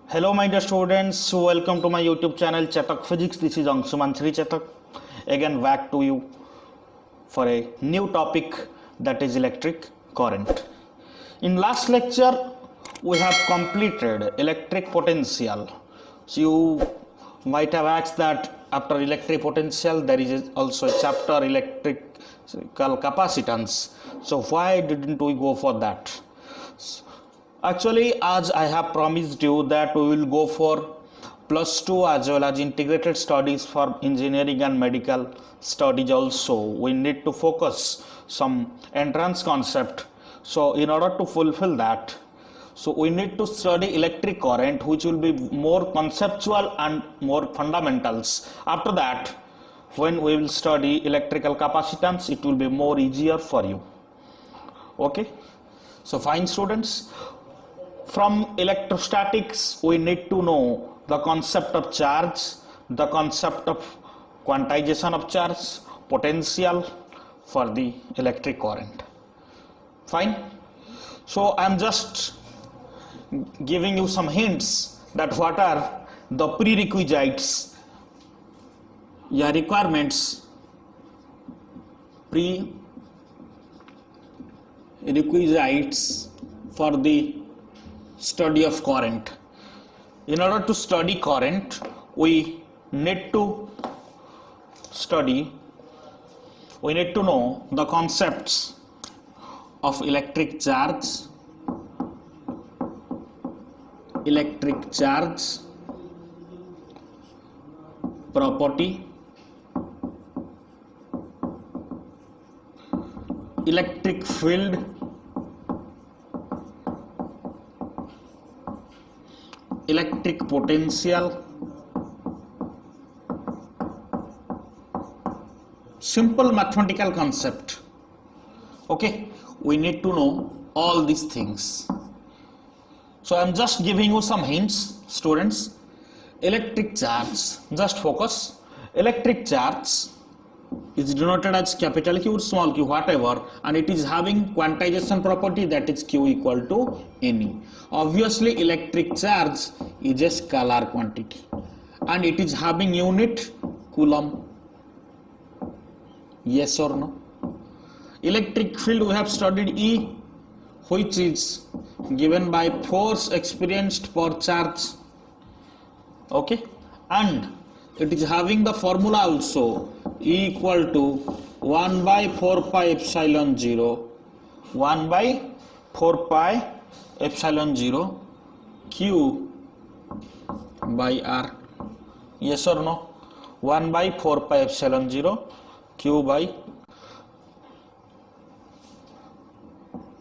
Hello, my dear students. Welcome to my YouTube channel Chatak Physics. This is Angshuman Sri Chatak. Again, back to you for a new topic, that is electric current. In last lecture, we have completed electric potential. So you might have asked that after electric potential, there is also a chapter electrical capacitance. So why didn't we go for that? Actually, as I have promised you that we will go for +2 as well as integrated studies for engineering and medical studies also. We need to focus some entrance concept. So in order to fulfill that, so we need to study electric current, which will be more conceptual and more fundamentals. After that, when we will study electrical capacitance, it will be more easier for you. Okay, so fine students. From electrostatics, we need to know the concept of charge, the concept of quantization of charge, potential for the electric current. Fine. So I am just giving you some hints that what are the prerequisites, requirements, prerequisites for the study of current. In order to study current, we need to know the concepts of electric charge, property, electric field, electric potential, simple mathematical concept. Okay, we need to know all these things. So I am just giving you some hints, students. Electric charge, just focus. Electric charge is denoted as capital Q, small q, whatever, and it is having quantization property, that is Q equal to Ne. Obviously, electric charge is a scalar quantity and it is having unit coulomb. Yes or no? Electric field, we have studied E, which is given by force experienced per charge. Okay, and it is having the formula also, E equal to 1 by 4 pi epsilon 0, 1 by 4 pi epsilon 0 Q by R. Yes or no? 1 by 4 pi epsilon 0 Q by.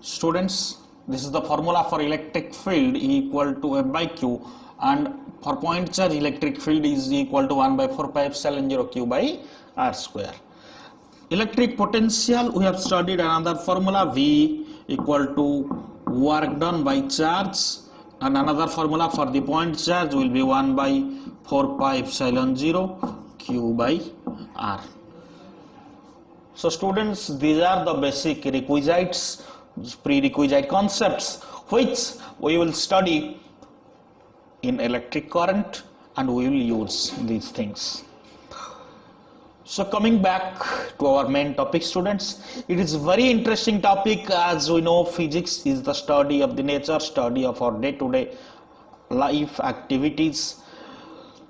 Students, this is the formula for electric field, E equal to F by Q, and for point charge electric field is equal to 1 by 4 pi epsilon 0 Q by R square. Electric potential, we have studied another formula, V equal to work done by charge, and another formula for the point charge will be 1 by 4 pi epsilon 0 Q by R. So students, these are the basic requisites, prerequisite concepts which we will study in electric current, and we will use these things. So coming back to our main topic, students, it is very interesting topic. As we know, physics is the study of the nature, study of our day-to-day life activities.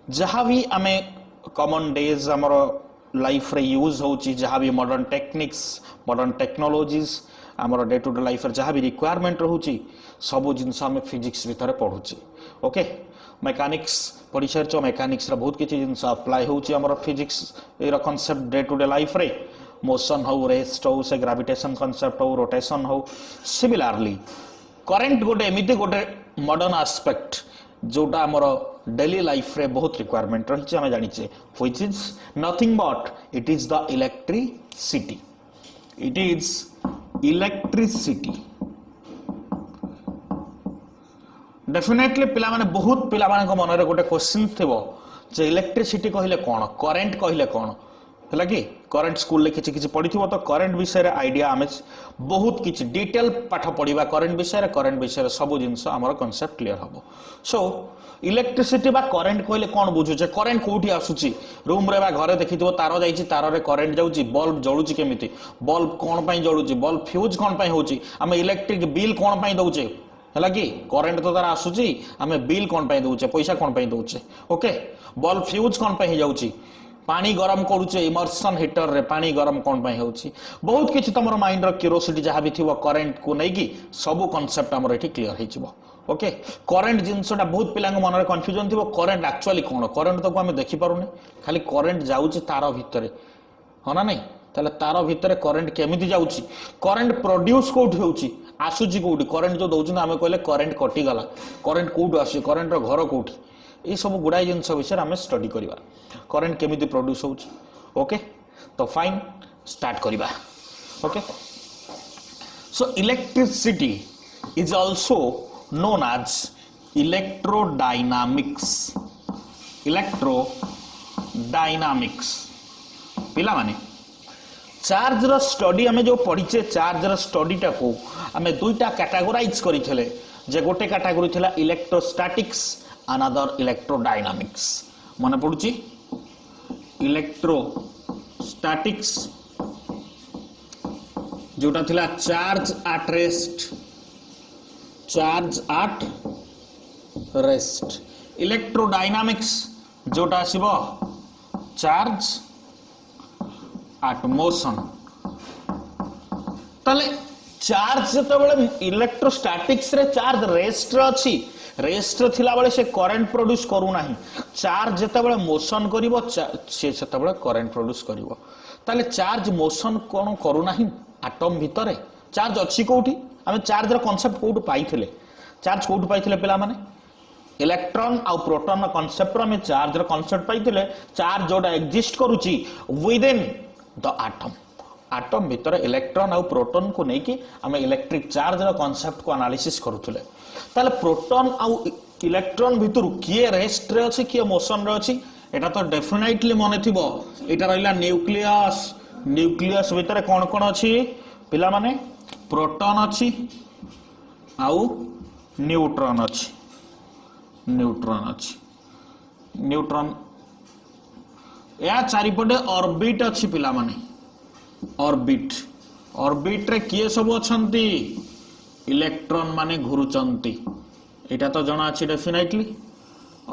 जहाँ भी हमें common days हमारा life रे use होची, जहाँ भी modern techniques, modern technologies हमारा day-to-day life रे जहाँ भी requirement रहूची, सबो जिनस हमें physics भीतर पढ़ुची. ओके, मेकानिक्स पढ़ी सारिछ, मेकानिक्स रे बहुत किछि जिनस अप्लाई होची हमर फिजिक्स एरा concept day to day life रे, मोशन हो, रेस्ट हो, से ग्रेविटेशन कांसेप्ट हो, रोटेशन हो. सिमिलरली करंट गोटे एमिति गोटे मॉडर्न एस्पेक्ट जोटा हमर डेली लाइफ रे बहुत रिक्वायरमेंट रहिछि, हम जानिछे, which is nothing but it is the electricity. It is electricity. Definitely पिला माने बहुत पिला माने को मन रे गोटे क्वेश्चन थिबो जे इलेक्ट्रिसिटी कहिले कोन, करंट कहिले कोन. है कि करंट स्कूल ले किछि पढ़ी तो करंट विषय आइडिया आम बहुत किछि डिटेल पाठ पढ़ा करंट विषय सब जिनस आमर कॉन्सेप्ट क्लियर हम सो इलेक्ट्रिसिटी बा करंट कहले कौन बुझुचे करंट कोठी आसुची रूम रे बा घरे देखिथिबो तार जाईची तार रे करंट जाउची बल्ब जळुची केमिति बल्ब कोन पई जळुची बल्ब फ्यूज कोन पई होची आमे इलेक्ट्रिक बिल कोन पई दउचे हला कि करंट तो तार आसुची आमे बिल कोन पई दउचे पैसा कोन पई दउचे ओके बल्ब फ्यूज कोन पई जाउची पानी गरम करूचे इमर्सन हीटर रे पानी गरम कोन पई होची बहुत किछि तमरो माइंड रो क्यूरियोसिटी जहा भी थिबो करंट को नै कि सब कांसेप्ट हमर एठी क्लियर हेचिबो ओके करंट जिनसटा बहुत पिलांग मन रे कंफ्यूजन थिबो करंट एक्चुअली कोन करंट तो को हम देखि पारुने खाली करंट जाउची तार भितरे हना नै ताले तार भितरे करंट केमिति जाउची करंट प्रोड्यूस कोठी होउची आसुची कोठी करंट जो दउची हमें कहले करंट कटि गला करंट कोठी आसी करंट रो घर कोठी ये सब गुडाई जिनस विषय आम स्टडी करवा करंट केमिति प्रोड्यूस होउची ओके तो फाइन स्टार्ट करवा okay so electricity is also known as electrodynamics पिला माने चार्ज रो स्टडी हमें जो पढ़ीचे चार्ज रो स्टडी टा को हमें दुईटा कैटेगराइज करिथिले जे गोटे कैटेगरी थिला इलेक्ट्रोस्टैटिक्स अनदर इलेक्ट्रोडायनामिक्स मने पडुची इलेक्ट्रोस्टैटिक्स जोटा थिला चार्ज एट रेस्ट इलेक्ट्रोडायनामिक्स जोटा आसीबो चार्ज एट मोशन तले चार्ज जतबेले इलेक्ट्रोस्टैटिक्स रे चार्ज रेस्ट रे अछि रेस्ट थिला बेले से करंट प्रोड्यूस करू नाही चार्ज जतबेले मोशन करिवो से जतबेले करंट प्रोड्यूस करिवो तले चार्ज मोशन कोन करू नाही एटम भितरे चार्ज अछि कोठी हमें चार्ज रो कांसेप्ट कोठु पाइथिले चार्ज कोठु पाइथिले पिला माने इलेक्ट्रॉन आउ प्रोटॉन रो कांसेप्ट रो हमें चार्ज रो कांसेप्ट पाइथिले चार्ज जोडा एग्जिस्ट करूची विद इन द एटम भितर इलेक्ट्रॉन आउ प्रोटॉन को नै कि हमें इलेक्ट्रिक चार्ज रो कांसेप्ट को एनालिसिस करूथले ताले प्रोटॉन आउ इलेक्ट्रॉन भितर किए रेस्ट रे अछि किए मोशन रे अछि एटा तो डेफिनेटली माने थिबो एटा रहिला न्यूक्लियस भितर कोन कोन अछि पिला माने प्रोटॉन अछि आउ न्यूट्रॉन अछि न्यूट्रॉन या चारिपटे ऑर्बिट अछि पिला माने ऑर्बिट रे किए सब अछंती इलेक्ट्रॉन माने घुरुचंती एटा तो जणा अछि डेफिनेटली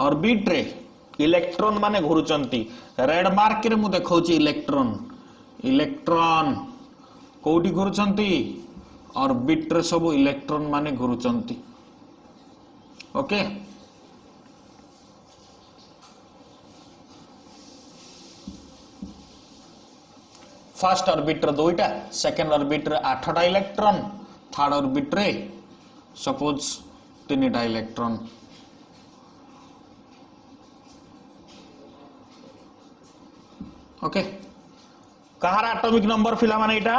ऑर्बिट रे इलेक्ट्रॉन माने घुरुचंती रेड मार्क रे मु देखौची इलेक्ट्रॉन कोठी घुरुचंती ऑर्बिट रे सब इलेक्ट्रॉन माने घुरुचंती ओके फर्स्ट ऑर्बिट रे दुईटा सेकंड ऑर्बिट रे 8टा इलेक्ट्रॉन थर्ड ऑर्बिट रे सपोज 3टा इलेक्ट्रॉन ओके कहार एटॉमिक नंबर फिला माने एटा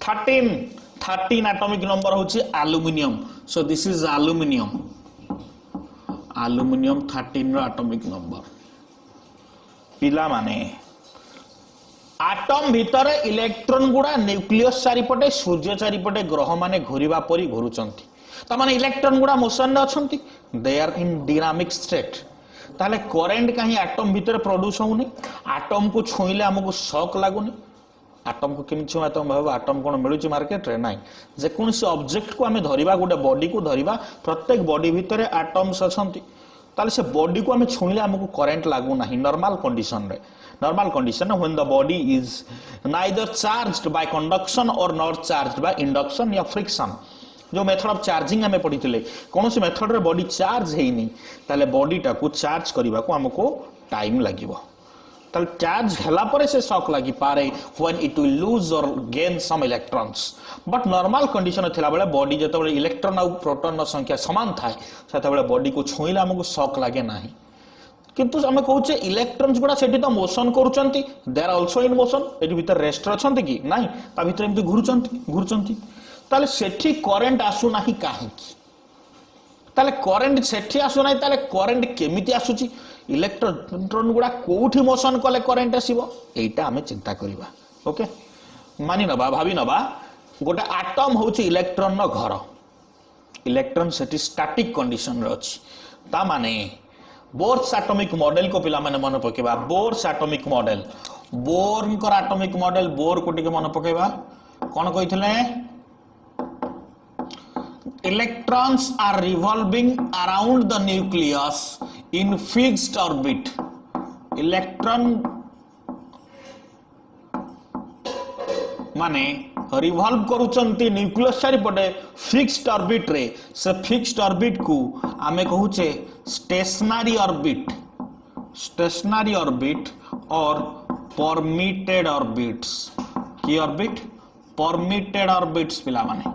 13 एटॉमिक नंबर होची aluminium so this is aluminium 13 रो एटॉमिक नंबर पिला माने एटम भीतर इलेक्ट्रॉन गुडा न्यूक्लियस चारिपटे सूर्य चारिपटे ग्रह माने घुरिबा परी घुरुचंती त माने इलेक्ट्रॉन गुडा मोशन रे अछंती they are in dynamic state ताले करंट काहे एटम भीतर प्रोड्यूस होउनी एटम को छुईले हमको शॉक लागुनी एटम को केमि छुआ तो भाव एटम कोन मिलुची मार्केट रे नाही जे कोनसी ऑब्जेक्ट को हमें धरिबा गोटे बॉडी को धरिबा प्रत्येक बॉडी भीतर एटम्स अछंती ताले से बॉडी को हमें छुईले हमको करंट लागु नाही normal condition when the body is neither charged by conduction or nor charged by induction या friction जो मेथड ऑफ चार्जिंग हमें पढ़ी कौन सी मेथड रे बॉडी चार्ज हेनी ताले बॉडी टा को चार्ज करबा को हमको टाइम लागिवो ताले चार्ज हला परे से शॉक लागि पारे when it will lose or gain some electrons but normal condition थिला बेले बॉडी जते बेले इलेक्ट्रॉन और प्रोटॉन रो संख्या समान थाए सेते बेले बॉडी को छुईला हमको शॉक लागे नाही किंतु हमें कहूचे इलेक्ट्रॉन्स गुडा सेठी तो मोशन करूचंती they are also in motion एटी भीतर रेस्ट अछंती कि नाही ता भीतर एमती घुरुचंती ताले सेठी करंट आसु नाही काहे ताले करंट सेठी आसु नाही ताले करंट केमिति आसुची इलेक्ट्रॉन गुडा कोठी मोशन कले करंट आसीबो एटा हमें चिंता करिबा ओके मानि नबा भाबी नबा गोटे एटम होची इलेक्ट्रॉन नो घर इलेक्ट्रॉन सेठी स्टैटिक कंडीशन रे अछि ता माने बोर्स एटॉमिक मॉडल को पिला माने मन पकेबा बोर्स एटॉमिक मॉडल बोर्न कर एटॉमिक मॉडल बोर को टिके मन पकेबा कोन कहितले electrons are revolving around the nucleus in fixed orbit electron माने रिवॉल्व करूचंती न्यूक्लियस चारिपटे फिक्स्ड ऑर्बिट रे से फिक्स्ड ऑर्बिट को आमे कहूचे स्टेशनरी ऑर्बिट और परमिटेड ऑर्बिट्स की ऑर्बिट परमिटेड ऑर्बिट्स पिला माने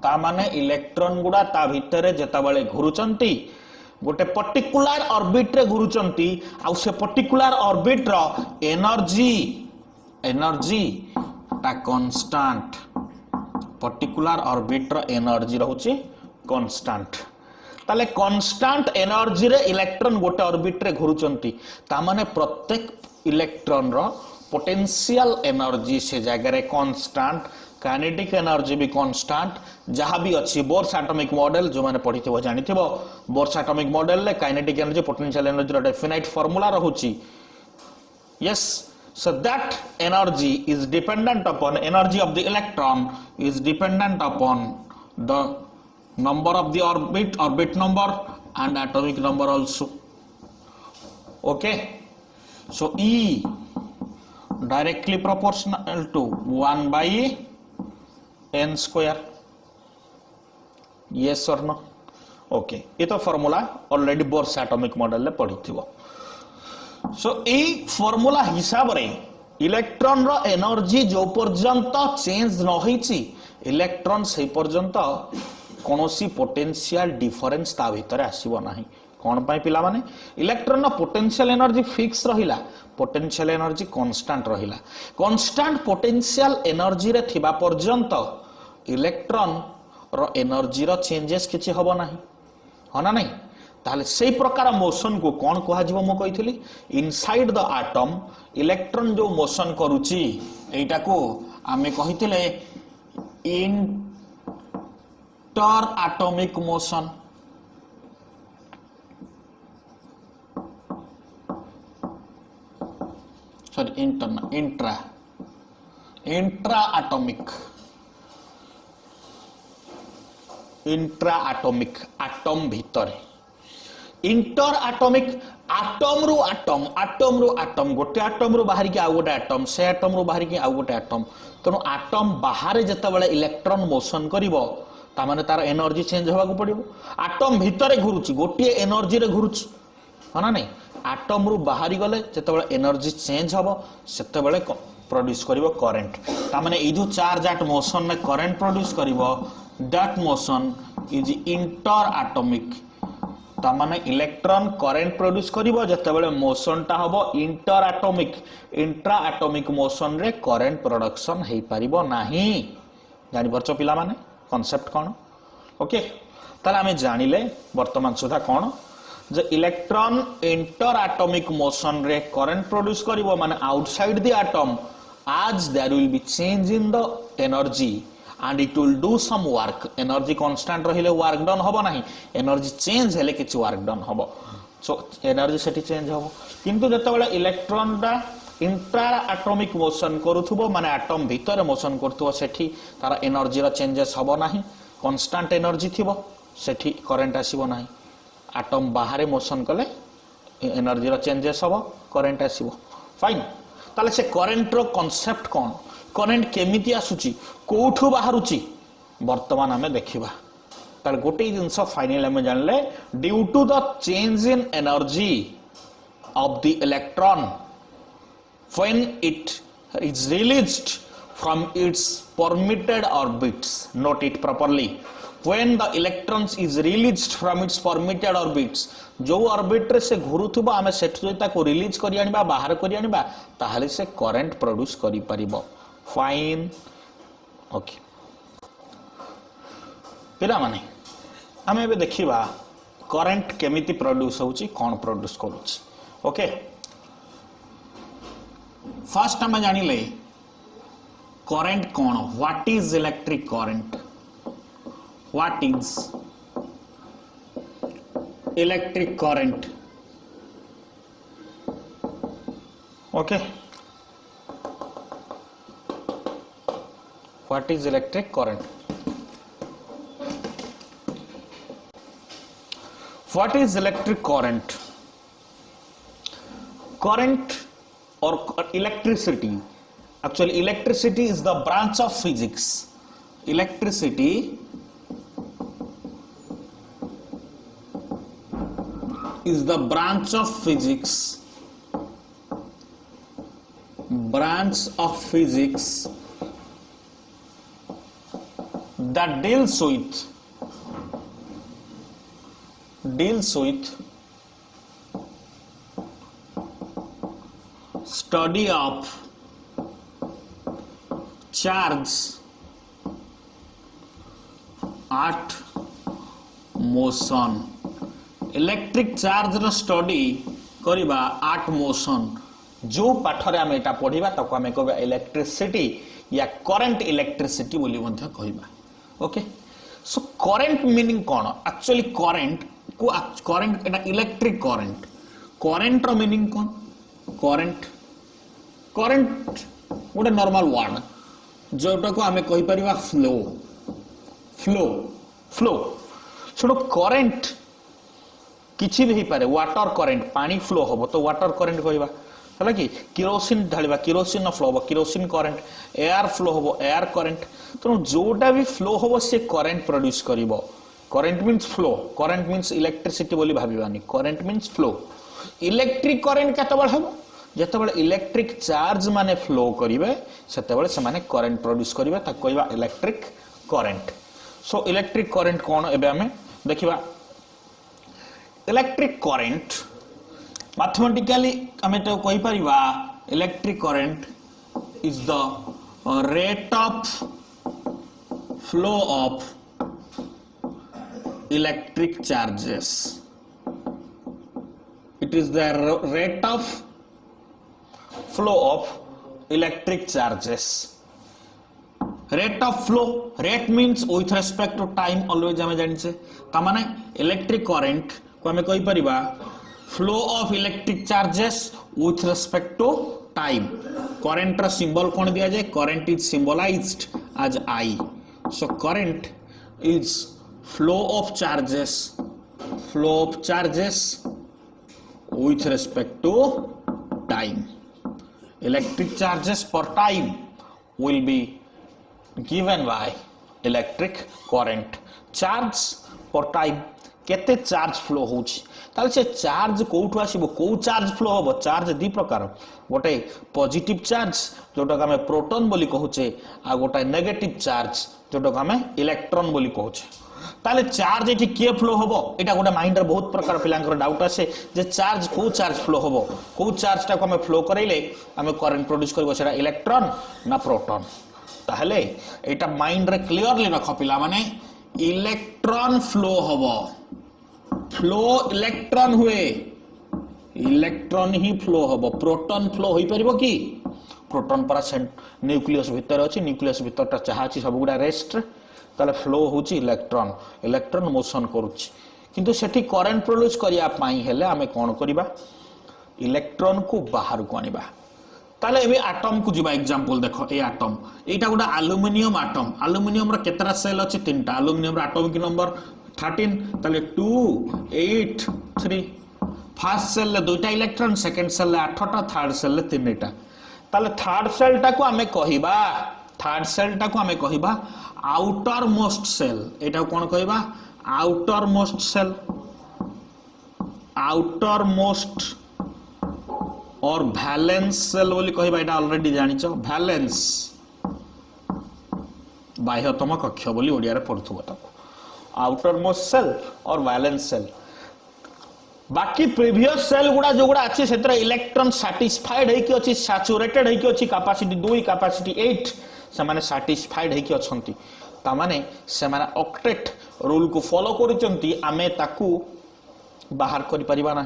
ता माने इलेक्ट्रॉन गुडा ता भितरे जेता बेले घुरुचंती गोटे पर्टिकुलर ऑर्बिट रे घुरुचंती आ से पर्टिकुलर ऑर्बिट रो एनर्जी ता कांस्टेंट पर्टिकुलर ऑर्बिट रो एनर्जी रहउची कांस्टेंट ताले कांस्टेंट एनर्जी रे इलेक्ट्रॉन गोटे ऑर्बिट रे घुरुचंती ता माने प्रत्येक इलेक्ट्रॉन रो पोटेंशियल एनर्जी से जगह रे कांस्टेंट काइनेटिक एनर्जी भी कांस्टेंट जहां भी अच्छी बोर्स एटॉमिक मॉडल जो माने पढ़ी थिबो जानि थिबो बोर्स एटॉमिक मॉडल ले काइनेटिक एनर्जी पोटेंशियल एनर्जी रो डेफिनाइट फार्मूला रहउची yes so that energy is dependent upon energy of the electron is dependent upon the number of the orbit number and atomic number also okay so E directly proportional to 1 by n square yes or no okay ये तो formula already bourse atomic model ले पढ़ी थिबो सो ए formula हिसाब रे electron रो energy जो पर्यंत change न होईची इलेक्ट्रॉन से पर्यंत कोनोसी पोटेंशियल डिफरेंस ता भीतर आसीबो नाही कोन पाई पिला माने इलेक्ट्रॉन रो पोटेंशियल एनर्जी फिक्स रहिला पोटेंशियल एनर्जी कांस्टेंट रहिला कांस्टेंट पोटेंशियल एनर्जी रे थिबा पर्यंत इलेक्ट्रॉन रो एनर्जी रो चेंजेस किछि हबो नाही हना नाही ताले से प्रकार मोशन को कौन कहा जीवो मो कहितली इनसाइड द एटम इलेक्ट्रॉन जो मोशन करूची एटा को आमे कहितले inter atomic motion sorry intra atomic atom भीतर इंटर एटॉमिक एटम रो एटम गोटे एटम रो बाहर के आ गोटे एटम से एटम रो बाहर के आ गोटे एटम तनो एटम बाहर जते बेले इलेक्ट्रॉन मोशन करिवो ता माने तार एनर्जी चेंज होबा को पड़िबो एटम भीतर घुरुची गोटे एनर्जी रे घुरुची हना नहीं एटम रो बाहर गले जते बेले एनर्जी चेंज होबो सेते बेले प्रोड्यूस करिवो करंट ता माने ई जो चार्ज एट मोशन में करंट प्रोड्यूस करिवो that motion is inter atomic ता माने इलेक्ट्रॉन करंट प्रोड्यूस करिवो जते बेले मोशन ता हबो इंटर एटॉमिक मोशन रे करंट प्रोडक्शन हेई परिबो नाही जानि परचो पिला माने कांसेप्ट कोन ओके ताले हमें जानिले वर्तमान सुधा कोन जे इलेक्ट्रॉन इंटर एटॉमिक मोशन रे करंट प्रोड्यूस करिवो माने outside the atom as there will be change in the energy and it will do some work energy constant रहिले work done होबो नाही energy change हेले किछ work done होबो so energy सेठी change होबो किंतु जते बेला इलेक्ट्रॉन दा इंट्रा एटॉमिक मोशन करूथबो माने एटम भीतर मोशन करथबो सेठी तार एनर्जी रा चेंजेस होबो नाही कांस्टेंट एनर्जी थिबो सेठी करंट आसीबो नाही एटम बाहर मोशन कले एनर्जी रा चेंजेस होबो करंट आसीबो फाइन ताले से करंट रो कांसेप्ट कोन करंट केमिति आसुची कोठु बाहरुची वर्तमान हमें देखिबा ताले गोटे जिंस फाइनल हमें जानले due to the change in energy of the electron when it is released from its permitted orbits note it properly when the electrons is released from its permitted orbits जो ऑर्बिट रे से घुरुथबो आमे सेठ जोता को release करि आनिबा बाहर करि आनिबा ताहाले से करंट प्रोड्यूस करि परिबो फाइन ओके पिला माने आमे बे देखिबा करंट केमिति प्रोड्यूस होउची कोन प्रोड्यूस करूची ओके फर्स्ट हम जानिले करंट कोन what is electric current what is electric current okay what is electric current What is electric current? Current or electricity. Actually, electricity is the branch of physics. Electricity is the branch of physics. Branch of physics that deals with study of charge at motion electric charge रो study करिबा at motion जो पाठरे आमे एटा पढिबा तको आमे कहबा electricity या current electricity बोली मध्ये कहबा ओके सो करंट मीनिंग कोन एक्चुअली करंट को करंट एटा इलेक्ट्रिक करंट करंट रो मीनिंग कोन करंट करंट गोटे नॉर्मल वर्ड जोटा को आमे कहि परिबा फ्लो फ्लो फ्लो छोड़ो करंट किछि भी पारे वाटर करंट पानी फ्लो होबो तो वाटर करंट कहबा हला कि केरोसिन ढालिबा केरोसिन फ्लो होबो केरोसिन करंट एयर फ्लो होबो एयर करंट तो जोटा भी फ्लो होबो से करंट प्रोड्यूस करिवो current means flow current means electricity बोली भाबिबानी current means flow electric current केतबेल हबो जेतबेल इलेक्ट्रिक चार्ज माने फ्लो करिवे सेतबेल से माने करंट प्रोड्यूस करिवे ता कहबा electric current so electric current कोन एबे हमें देखिबा इलेक्ट्रिक करंट मैथमेटिकली हमें तो कहि परिबा electric current is the rate of flow of electric charges it is the rate of flow of electric charges rate of flow rate means with respect to time always हमें जानि छे त माने electric current को हमें कहि परिबा flow of electric charges with respect to time current रा symbol कोन दिया जाय current is symbolized as I so current is flow of charges with respect to time electric charges per time will be given by electric current charge per time केते charge flow होची ताले से charge कोठु आसीबो को charge flow होबो charge दी प्रकार गोटे positive charge जोटा हमें प्रोटॉन बोली कहूचे आ गोटा नेगेटिव चार्ज जोटा हमें इलेक्ट्रॉन बोली कहूचे ताले चार्ज एठी के फ्लो होबो एटा गोटे माइंड रे बहुत प्रकार पिलांकर डाउट आसे जे चार्ज को चार्ज फ्लो होबो को चार्ज टा को हमें फ्लो करैले हमें करंट प्रोड्यूस करबो सेटा इलेक्ट्रॉन ना प्रोटॉन ताहले एटा माइंड रे क्लियरली रखो पिला माने इलेक्ट्रॉन फ्लो होबो फ्लो इलेक्ट्रॉन हुए इलेक्ट्रॉन ही फ्लो होबो प्रोटॉन फ्लो होई परिबो की प्रोटॉन पर न्यूक्लियस भीतर अछि न्यूक्लियस भीतर ता चाहा अछि सब गुडा रेस्ट ताले फ्लो होची इलेक्ट्रॉन इलेक्ट्रॉन मोशन करूची किंतु सेठी करंट प्रोड्यूस करिया पाई हेले हमें कोन करिबा इलेक्ट्रॉन को बाहर को आनिबा ताले एबे एटम को जिबा एग्जांपल देखो ए एटम एटा गोटा एल्युमिनियम रा केतरा सेल अछि तीनटा एल्युमिनियम रा एटॉमिक नंबर 13 ताले 2 8 3 फर्स्ट सेल ले दुईटा इलेक्ट्रॉन सेकंड सेल ले 8टा थर्ड सेल ले 3टा ताले थर्ड सेल टा को हमें कहिबा आउटर मोस्ट सेल एटा कोन कहिबा आउटर मोस्ट और वैलेंस सेल बोली कहिबा एटा ऑलरेडी जानिचो वैलेंस बाह्यतम कक्ष बोली ओडिया रे पढुथबो ताको आउटर मोस्ट सेल और वैलेंस सेल बाकी प्रीवियस सेल गुडा जो गुडा अछि सेतरा इलेक्ट्रॉन सैटिस्फाइड है कि अछि सैचुरेटेड है कि अछि कैपेसिटी 2 कैपेसिटी 8 से माने सैटिस्फाइड है कि अछंती ता माने से माने ऑक्टेट रूल को फॉलो करिसंती आमे ताकू बाहर करि परिबा ना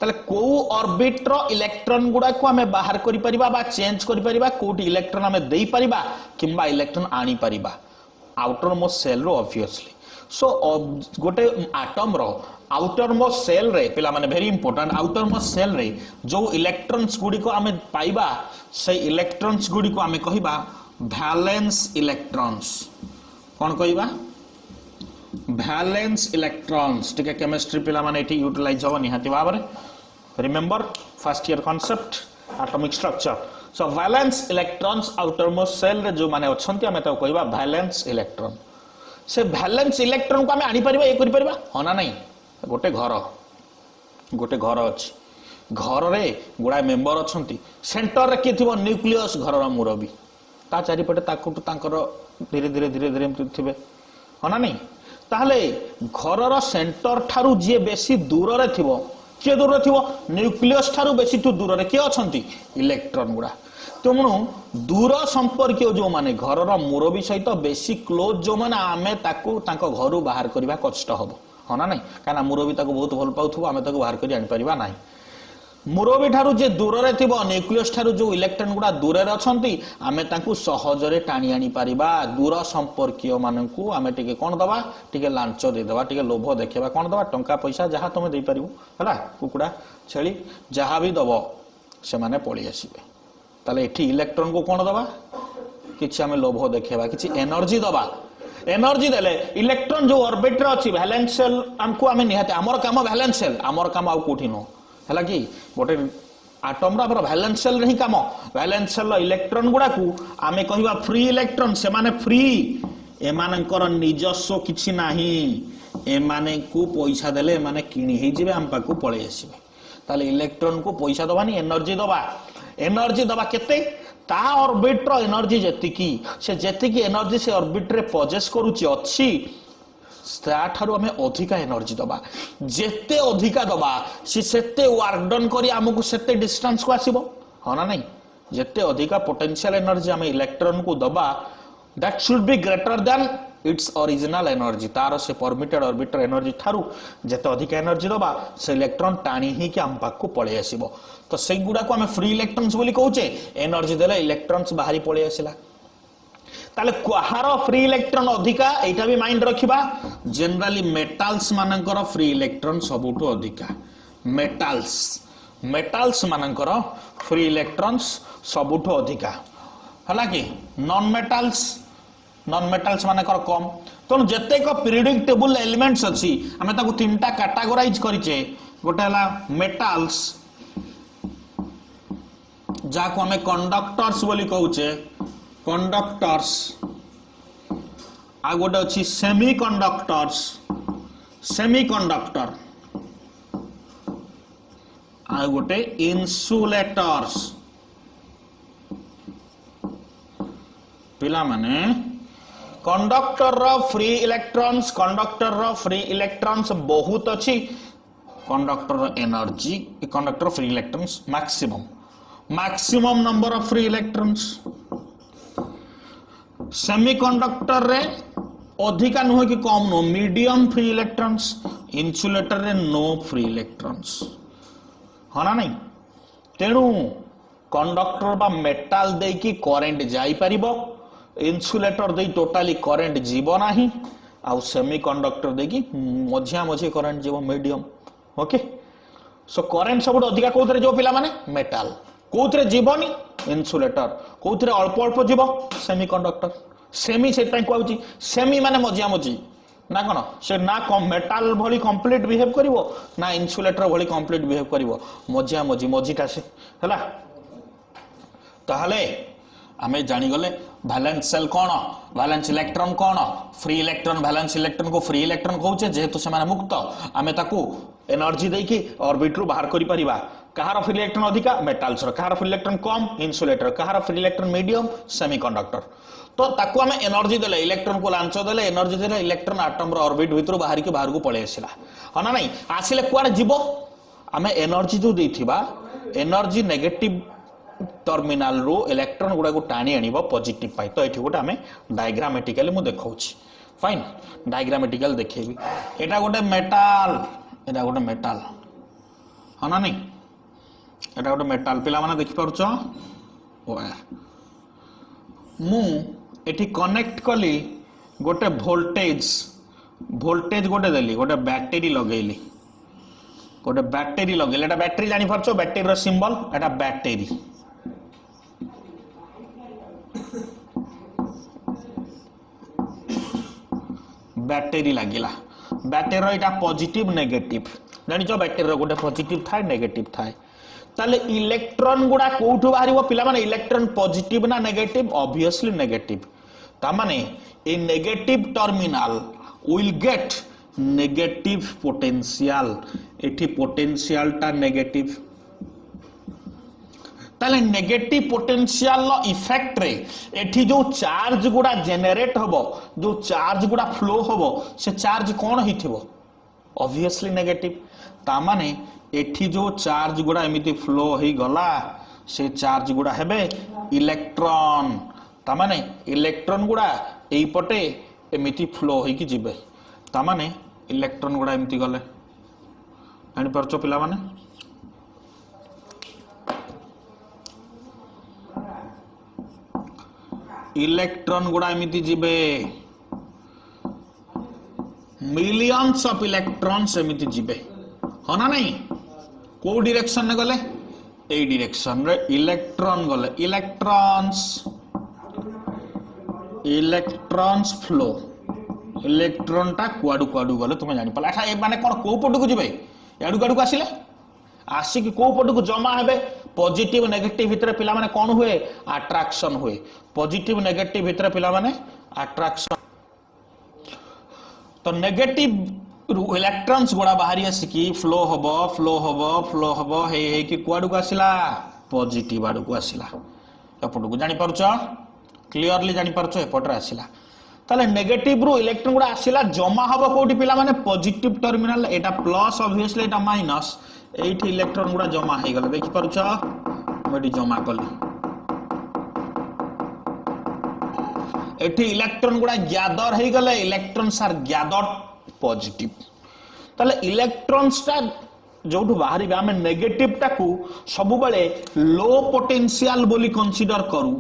ताले को ऑर्बिट रो इलेक्ट्रॉन गुडा को हमें बाहर करि परिबा बा चेंज करि परिबा कोटी इलेक्ट्रॉन हमें देई परिबा किंबा इलेक्ट्रॉन आनी परिबा आउटर मोस्ट सेल रो ऑब्वियसली सो गोटे एटम रो आउटर मोस्ट सेल रे पिला माने very important outermost shell रे जो इलेक्ट्रॉन्स गुडी को हमें पाइबा से इलेक्ट्रॉन्स गुडी को हमें कहिबा वैलेंस इलेक्ट्रॉन्स कौन कहिबा वैलेंस इलेक्ट्रॉन्स ठीक है केमिस्ट्री पिला माने एठी यूटिलाइज हो निहाती भाबरे remember first year concept atomic structure so valence electrons outermost shell रे जो माने अछंती हमें तो कहिबा वैलेंस इलेक्ट्रॉन से वैलेंस इलेक्ट्रॉन को हमें आनी परिबा ए करि परिबा होना नहीं गोटे घर अछि घर रे गुडा मेंबर अछंती सेंटर रे के थिबो न्यूक्लियस घर रा मुरबी ता चारि पटे ताकु तांकर धीरे धीरे थिबे होना नहीं ताहले घरर सेंटर ठारू जे बेसी दूर रे थिबो के दूर रे थिबो न्यूक्लियस ठारू बेसी तु दूर रे के अछंती इलेक्ट्रॉन गुडा तेणु दूर संपर्क जो माने घरर मुरबी सहित बेसी क्लोज जो माने आमे ताकू तांको घरु बाहर करबा कष्ट हबो होना नहीं काना मुरबी ताको बहुत भल पाउथबो आमे ताको बाहर करि आनि परिबा नाही मुरबी ठारू जे दूर रे थिबो न्यूक्लियस ठारू जो इलेक्ट्रॉन गुडा दूर रे अछंती आमे ताकू सहज रे टाणी आनि परिबा दूर संपर्कीय माननकू आमे टिके कोन दबा टिके लांच दे दबा टिके लोभ देखेबा कोन दबा टंका पैसा जहा तमे दे परिबो हला कुकुडा छेली जहा भी दबो से माने पळी आसीबे ताले एठी इलेक्ट्रॉन को कोन दबा किछि आमे लोभ देखेबा किछि एनर्जी दबा एनर्जी देले इलेक्ट्रॉन जो ऑर्बिट रे अछि वैलेंस सेल हमको आमे निहाते हमर काम वैलेंस सेल हमर काम आ कोठी नो हला कि गोटे एटम रा हमर वैलेंस सेल रही काम वैलेंस सेल इलेक्ट्रॉन गुडा को आमे कहिबा फ्री इलेक्ट्रॉन से माने फ्री ए मानकर निजस्व किछि नाही ए माने को पैसा देले माने किनी हे जिवे हम पाकू पळे आसीबे ताले इलेक्ट्रॉन को पैसा दबानी एनर्जी दबा केते ता ऑर्बिट रो एनर्जी जेतिकी से जेतिकी एनर्जी से ऑर्बिट रे पोजेस करूची अछि ठारू हमें अधिका एनर्जी दबा जेते अधिका दबा से सेते वर्क डन करी हमकु सेते डिस्टेंस को आसीबो होना नहीं जेते अधिका पोटेंशियल एनर्जी हमें इलेक्ट्रॉन को दबा that should be greater than its original energy तार से परमिटेड ऑर्बिटर एनर्जी ठारू जेते अधिका एनर्जी दबा से इलेक्ट्रॉन टाणी ही कि हम पाक को पळे आसीबो तो से गुडा को हमें फ्री इलेक्ट्रॉन्स बोली कहूचे एनर्जी देले इलेक्ट्रॉन्स बाहरी पळे आसीला ताले कहार फ्री इलेक्ट्रॉन अधिका एटा भी माइंड रखिबा जनरली मेटल्स मानकर फ्री इलेक्ट्रॉन सबुठो अधिका मेटल्स मानकर फ्री इलेक्ट्रॉन्स सबुठो अधिका हला कि नॉन मेटल्स मानकर कम तो जते को पीरियोडिक टेबल एलिमेंट्स अछि हमें ताको तीनटा कैटेगराइज करिचे गोटे हला मेटल्स जाको हमें कंडक्टर्स बोली कहूचे कंडक्टर्स आ गोटे अछि सेमीकंडक्टर आ गोटे इन्सुलेटर्स पिला माने कंडक्टर रो फ्री इलेक्ट्रॉन्स बहुत अछि कंडक्टर रो energy conductor free electrons maximum number of free electrons semiconductor रे अधिका नुह कि कम no medium free electrons insulator रे नो फ्री इलेक्ट्रॉन्स होना नहीं तेणु कंडक्टर बा मेटल दे कि करंट जाई परिबो इन्सुलेटर दे टोटाली करंट जीव नाही आ सेमीकंडक्टर दे कि मझिया करंट जीव मीडियम ओके सो करंट सब अधिका कोथरे जो पिला माने मेटल कोथरे जीवनी इन्सुलेटर कोथरे अल्प जीव सेमीकंडक्टर सेमी से टाइम कहउची सेमी माने मझिया ना कोन से ना मेटल भली कंप्लीट बिहेव करिवो ना इन्सुलेटर भली कंप्लीट बिहेव करिवो मझिया मझिटा से हला ताहले आमे जानी गले वैलेंस सेल कोन वैलेंस इलेक्ट्रॉन कोन फ्री इलेक्ट्रॉन वैलेंस इलेक्ट्रॉन को फ्री इलेक्ट्रॉन कहउचे जेहेतु से माने मुक्त आमे ताकू एनर्जी देई कि ऑर्बिट रु बाहर करि परिबा कहार फ्री इलेक्ट्रॉन अधिका मेटल्स रो कहार फ्री इलेक्ट्रॉन कम इन्सुलेटर कहार फ्री इलेक्ट्रॉन मीडियम सेमीकंडक्टर तो ताकू आमे एनर्जी देले इलेक्ट्रॉन को लांच देले एनर्जी देले इलेक्ट्रॉन एटम रो ऑर्बिट भितरु बाहर को पळे आसिला हना नहीं आसिले कुआर जीवो आमे एनर्जी जो देथिबा एनर्जी नेगेटिव टर्मिनल रो इलेक्ट्रॉन गुडा को टाणी आनिबो पॉजिटिव पाई तो एठी गोटे आमे डायग्रामेटिकली मु देखाउची फाइन डायग्रामेटिकल देखेबी एटा गोटे मेटल एटा गोटे मेटाल हाँ ना नहीं एटा गोटे मेटाल पिला माने देखि पारुछ वायर मु एठी कनेक्ट कली गोटे वोल्टेज गोटे देली गोटे बैटरी लगेली गोटे बैटरी लगेली एटा बैटरी जानि पारुछ बैटरी रो सिंबल एटा बैटरी बैटरी लागिला बैटरी रो एटा पॉजिटिव नेगेटिव जानि छ बैटरी रो गोटे पॉजिटिव थाए नेगेटिव थाए ताले इलेक्ट्रॉन गुडा कोठु बाहरिबो पिला माने इलेक्ट्रॉन पॉजिटिव ना नेगेटिव ऑब्वियसली नेगेटिव ता माने ए negative terminal will get negative potential एठी पोटेंशियल टा नेगेटिव ताले नेगेटिव पोटेंशियल लो इफेक्ट रे एठी जो चार्ज गुडा जनरेट होबो जो चार्ज गुडा फ्लो होबो से चार्ज कोन हिथिबो ऑब्वियसली नेगेटिव ता माने एठी जो चार्ज गुडा एमिति फ्लो ही गला से चार्ज गुडा हेबे इलेक्ट्रॉन ता माने इलेक्ट्रॉन गुडा एई पटे एमिति फ्लो होई कि जिबे ता माने इलेक्ट्रॉन गुडा एमिति गले जानि परचो पिला माने इलेक्ट्रॉन गुडा एमिति जिबे मिलियंस ऑफ इलेक्ट्रॉन्स एमिति जिबे हो ना नहीं को डायरेक्शन ने गले ए डायरेक्शन रे इलेक्ट्रॉन गले इलेक्ट्रॉन्स फ्लो इलेक्ट्रॉन टा कुआडू कुआडू गले तुम जानि पला एठा ए माने कोन को पटु को जिबे एडु काडू को आसिले आसी कि को पटु को जमा हेबे पॉजिटिव नेगेटिव भितर पिला माने कोन हुए अट्रैक्शन हुए पॉजिटिव नेगेटिव भितर पिला माने अट्रैक्शन तो नेगेटिव इलेक्ट्रॉन्स गुडा बाहरी आसिकी फ्लो हबो हे कि कुआडू को आसिला पॉजिटिव आडू को आसिला एपटू को जानि परछ क्लियरली जानि परछ एपटरे आसिला ताले नेगेटिव रु इलेक्ट्रॉन गुडा आसिला जमा हबो कोठी पिला माने पॉजिटिव टर्मिनल एटा प्लस ऑब्वियसली एटा माइनस एठी इलेक्ट्रॉन गुडा जमा हे गला देखि परछ मोडी जमा कली एठी इलेक्ट्रॉन गुडा गैदर हे गले इलेक्ट्रॉन्स आर गैदर पॉजिटिव ताले इलेक्ट्रॉन्स टा जोठु बाहरी बे हमें नेगेटिव टाकू सब बेले लो पोटेंशियल बोली कंसीडर करू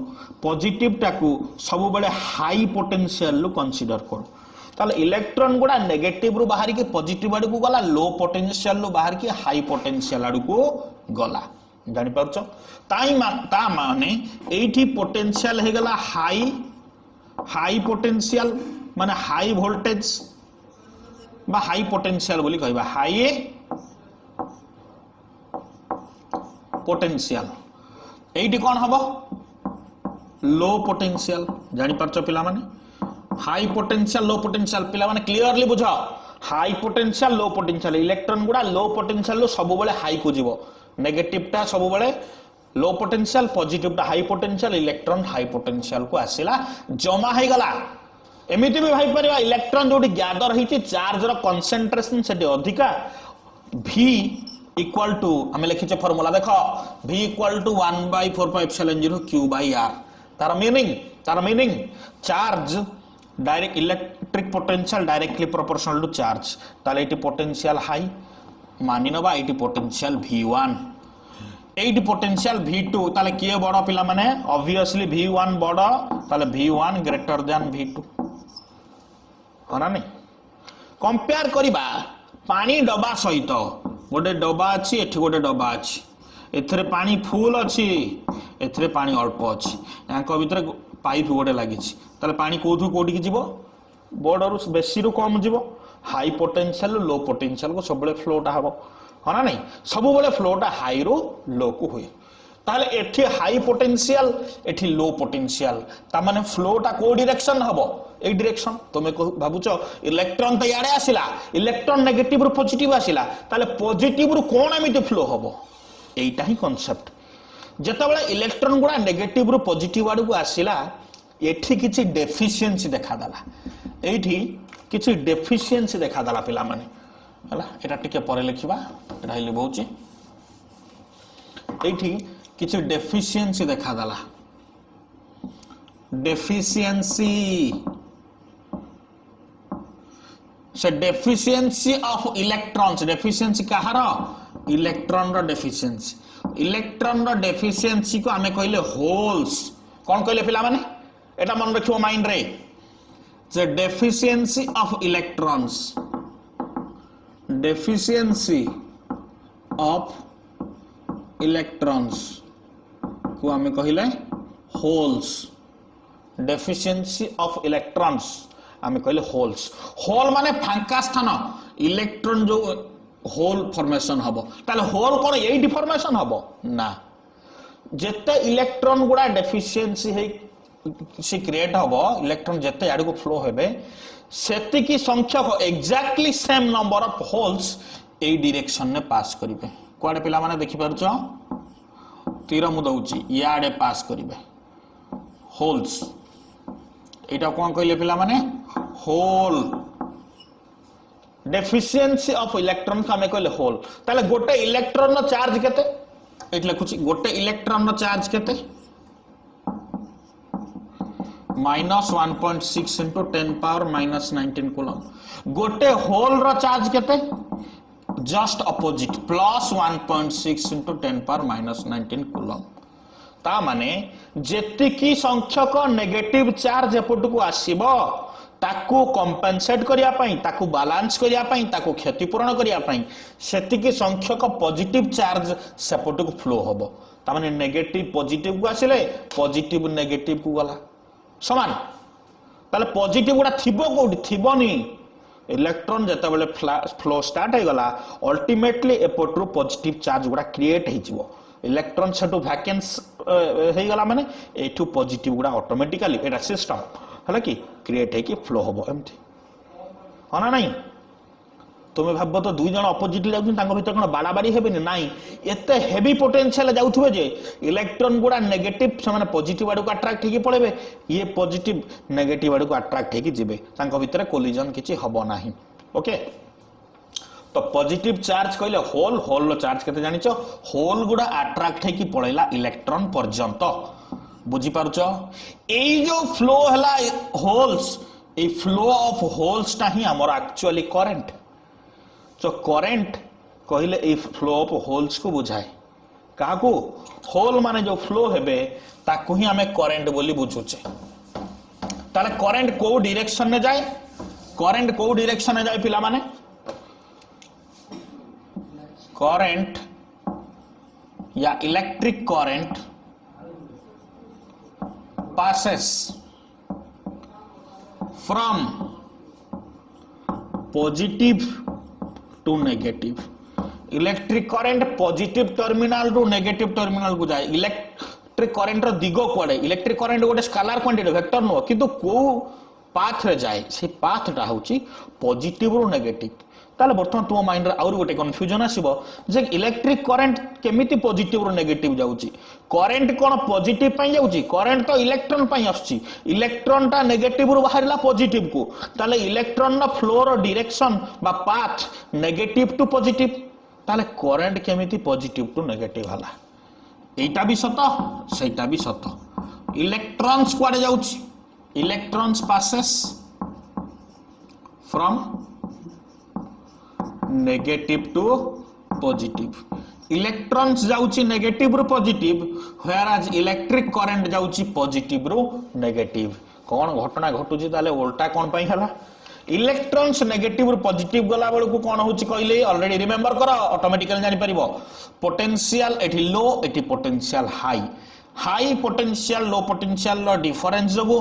पॉजिटिव टाकू सब बेले हाई पोटेंशियल लो कंसीडर करू ताले इलेक्ट्रॉन गुडा नेगेटिव रु बाहरी के पॉजिटिव आडू को गला लो पोटेंशियल लो बाहर के हाई पोटेंशियल आडू को गला जानि परछो ता माने एठी पोटेंशियल हे गला हाई पोटेंशियल माने हाई वोल्टेज बा हाई पोटेंशियल बोली कहबा हाई पोटेंशियल एठी कोन हबो लो पोटेंशियल जानि परछो पिला माने हाई पोटेंशियल लो पोटेंशियल पिला माने क्लियरली बुझो high potential low potential electron गुडा लो पोटेंशियल लो सब बेले हाई को जीवो नेगेटिव टा सब बेले लो पोटेंशियल पॉजिटिव टा high potential electron high potential को आसिला जमा हे गला एमिति भी भाई परिवा इलेक्ट्रॉन जोटी गैदर हिची चार्ज रो कंसंट्रेशन सेटे अधिका v इक्वल टू हमें लिखिचे फार्मूला देखो v equal to 1/4πε0 q by r तार meaning charge direct electric potential directly proportional to charge ताले एटी पोटेंशियल हाई मानि नबा eighty potential v1 eighty potential v2 ताले किए बड़ पिला माने ऑब्वियसली v1 बड़ ताले v1 ग्रेटर देन v2 होना नहीं कंपेयर करिबा पानी डबा सहित गोटे डबा अछि एठी गोटे डबा अछि एथरे पानी फुल अछि एथरे पानी अल्प अछि याको भीतर पाइप गोटे लागि छि ताले पानी कोथु कोडी की जीवो बडरु बेसी रु कम जीवो हाई पोटेंशियल लो पोटेंशियल को सबले फ्लोटा हबो होना नहीं सब बेले फ्लोटा हाई रो लो को हुए ताले एठी हाई पोटेंशियल एठी लो पोटेंशियल ता माने फ्लोटा को डायरेक्शन हबो ए डायरेक्शन तुमे भाबुचो इलेक्ट्रॉन तो याडे आसिला इलेक्ट्रॉन नेगेटिव रु पॉजिटिव आसिला ताले पॉजिटिव रु कोन एमिति फ्लो हबो एटा ही कांसेप्ट जता बेले इलेक्ट्रॉन गुडा नेगेटिव रु पॉजिटिव आडू को आसिला एठी किछि डेफिशिएंसी देखा दला एठी किछि डेफिशिएंसी देखा दला पिला माने हला एटा टिके परे लिखिबा एटा हिली बहुची एठी किछि डेफिशिएंसी देखा दला डेफिशिएंसी से डेफिशिएंसी ऑफ इलेक्ट्रॉन्स डेफिशिएंसी कहार इलेक्ट्रॉन रो डेफिशिएंसी इलेक्ट्रॉन रो डेफिशिएंसी को आमे कहले होल्स कौन कहले पिला माने एटा मन रखियो माइंड रे the deficiency of electrons को हमें कहले होल्स डेफिशिएंसी ऑफ इलेक्ट्रॉन्स हमें कहले होल्स होल माने फांका स्थान इलेक्ट्रॉन जो होल फॉर्मेशन हबो ताले होल कोन एई फॉर्मेशन हबो ना जेते इलेक्ट्रॉन गुडा डेफिशिएंसी है से क्रिएट हबो इलेक्ट्रॉन जते आड़ को फ्लो हेबे सेति की संख्यक exactly same number of holes A direction ने पास करिवे कोआडे पिला माने देखि परछो तीर मु दउची याडे पास करिवे होल्स एटा कोन कहले पिला माने होल डेफिशिएंसी ऑफ इलेक्ट्रॉन का हमें कहले होल ताले गोटे इलेक्ट्रॉन नो चार्ज केते एट लिखुची गोटे इलेक्ट्रॉन नो चार्ज केते -1.6 into 10 power -19 कूलम गोटे होल रो चार्ज केते just opposite +1.6 into 10 power -19 coulomb ता माने जेति की संख्यक नेगेटिव चार्ज एपट को आसीबो ताकू कंपेंसेट करिया पई ताकू बैलेंस करिया पई ताकू क्षतिपूरण करिया पई सेति की संख्यक पॉजिटिव चार्ज सेपट को फ्लो होबो ता माने नेगेटिव पॉजिटिव को आसिले पॉजिटिव नेगेटिव को गला समान ताले पॉजिटिव गुडा थिबो कोडी थिबोनी इलेक्ट्रॉन जते बेले फ्लो स्टार्ट हे गला अल्टीमेटली एपटरू पॉजिटिव चार्ज गुडा क्रिएट हे जिवो इलेक्ट्रॉन सेटू वैकेंस हे गला माने एठू पॉजिटिव गुडा ऑटोमेटिकली एटा सिस्टम हला कि क्रिएट हे कि फ्लो होबो एमती होना नहीं तुम्हें भाव तो दुई जन अपोजिट भीतर कौन बाड़ाबाड़ी हेबे नहीं एते हेवी पोटेंशियल जाउथबे जे इलेक्ट्रॉन गुडा नेगेटिव से पॉजिटिव आड़ को अट्रैक्ट हेकी पळेबे ये पॉजिटिव नेगेटिव आड़ को अट्रैक्ट हेकी जिबे तांको भीतर कोलिजन किछि हबो नाही ओके तो पॉजिटिव चार्ज कहले होल होल रो चार्ज केते जानिचो होल गुडा अट्रैक्ट हेकी पळेला इलेक्ट्रॉन पर्यंत बुझी पारुचो एई जो फ्लो हला holes A flow of holes ता ही हमर एक्चुअली करंट तो करंट कहले ए फ्लो ऑफ होल्स को बुझाए का को होल माने जो फ्लो हेबे ताकू ही हमें करंट बोली बुझुचे ताले करंट को डायरेक्शन में जाए करंट को डायरेक्शन में जाए पिला माने करंट या electric current passes from positive to negative electric current positive terminal रु नेगेटिव टर्मिनल को जाए इलेक्ट्रिक करंट रो दिगो कोडे इलेक्ट्रिक करंट गोटे स्केलर क्वांटिटी वेक्टर नो किंतु को पाथ रे जाए से पाथ टा होची पॉजिटिव रु नेगेटिव ताले बर्तमान तुम माइंड रे और गोटे कंफ्यूजन आसीबो जे इलेक्ट्रिक करंट केमिति पॉजिटिव रु नेगेटिव जाउची करंट कोन पॉजिटिव पई जाउची करंट तो इलेक्ट्रॉन पई आछी इलेक्ट्रॉन टा नेगेटिव रु बाहरला पॉजिटिव को ताले इलेक्ट्रॉन रो फ्लो रो डायरेक्शन बा पाथ नेगेटिव टू पॉजिटिव ताले करंट केमिति पॉजिटिव टू नेगेटिव हला एटा भी सत सेटा भी सत इलेक्ट्रॉन्स कोडे जाउची electrons passes from negative to positive electrons जाउची नेगेटिव रु पॉजिटिव व्हेयरएज इलेक्ट्रिक करंट जाउची पॉजिटिव रु नेगेटिव कोन घटना घटुची ताले उल्टा कोन पई हला इलेक्ट्रॉन्स नेगेटिव रु पॉजिटिव गला बेल को कोन होची कहले ऑलरेडी रिमेंबर करो ऑटोमेटिकली जानि परिबो पोटेंशियल एठी लो एठी potential high high potential low potential रो डिफरेंस जगो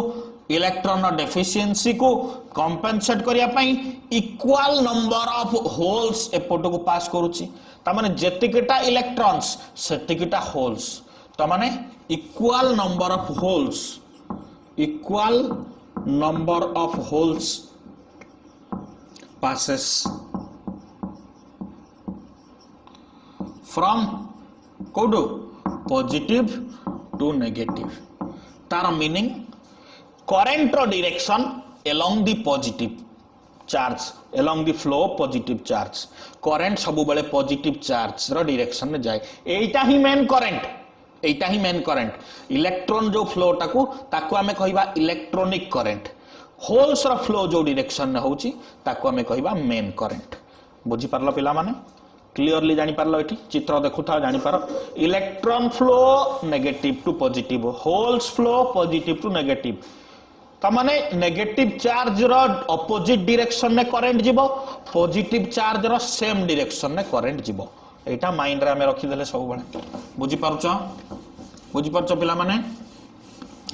इलेक्ट्रॉन डेफिशिएंसी को कंपेंसेट करिया पई इक्वल नंबर ऑफ होल्स एपट को पास करूची ता माने जेतिकटा इलेक्ट्रॉन्स सेतिकटा होल्स ता माने equal number of holes passes from कोडो पॉजिटिव टू नेगेटिव तार मीनिंग करंट रो direction along the positive charge along the flow of positive charge current सब बेले पॉजिटिव चार्ज रो डायरेक्शन में जाए एटा ही मेन करंट इलेक्ट्रॉन जो फ्लो ताकू हमें कहबा इलेक्ट्रॉनिक करंट होल्स रो फ्लो जो डायरेक्शन में होची ताको हमें कहबा मेन करंट बुझी पारलो पिला माने क्लियरली जानी पारलो एठी चित्र देखुथा जानी पारो electron flow negative to positive holes flow positive to negative तमाने नेगेटिव चार्ज रो ऑपोजिट डायरेक्शन में करंट जीवो पॉजिटिव चार्ज रो सेम डायरेक्शन में करंट जीवो एटा माइंड रे हमें रखि देले सब बळे बुझी पारछो पिला माने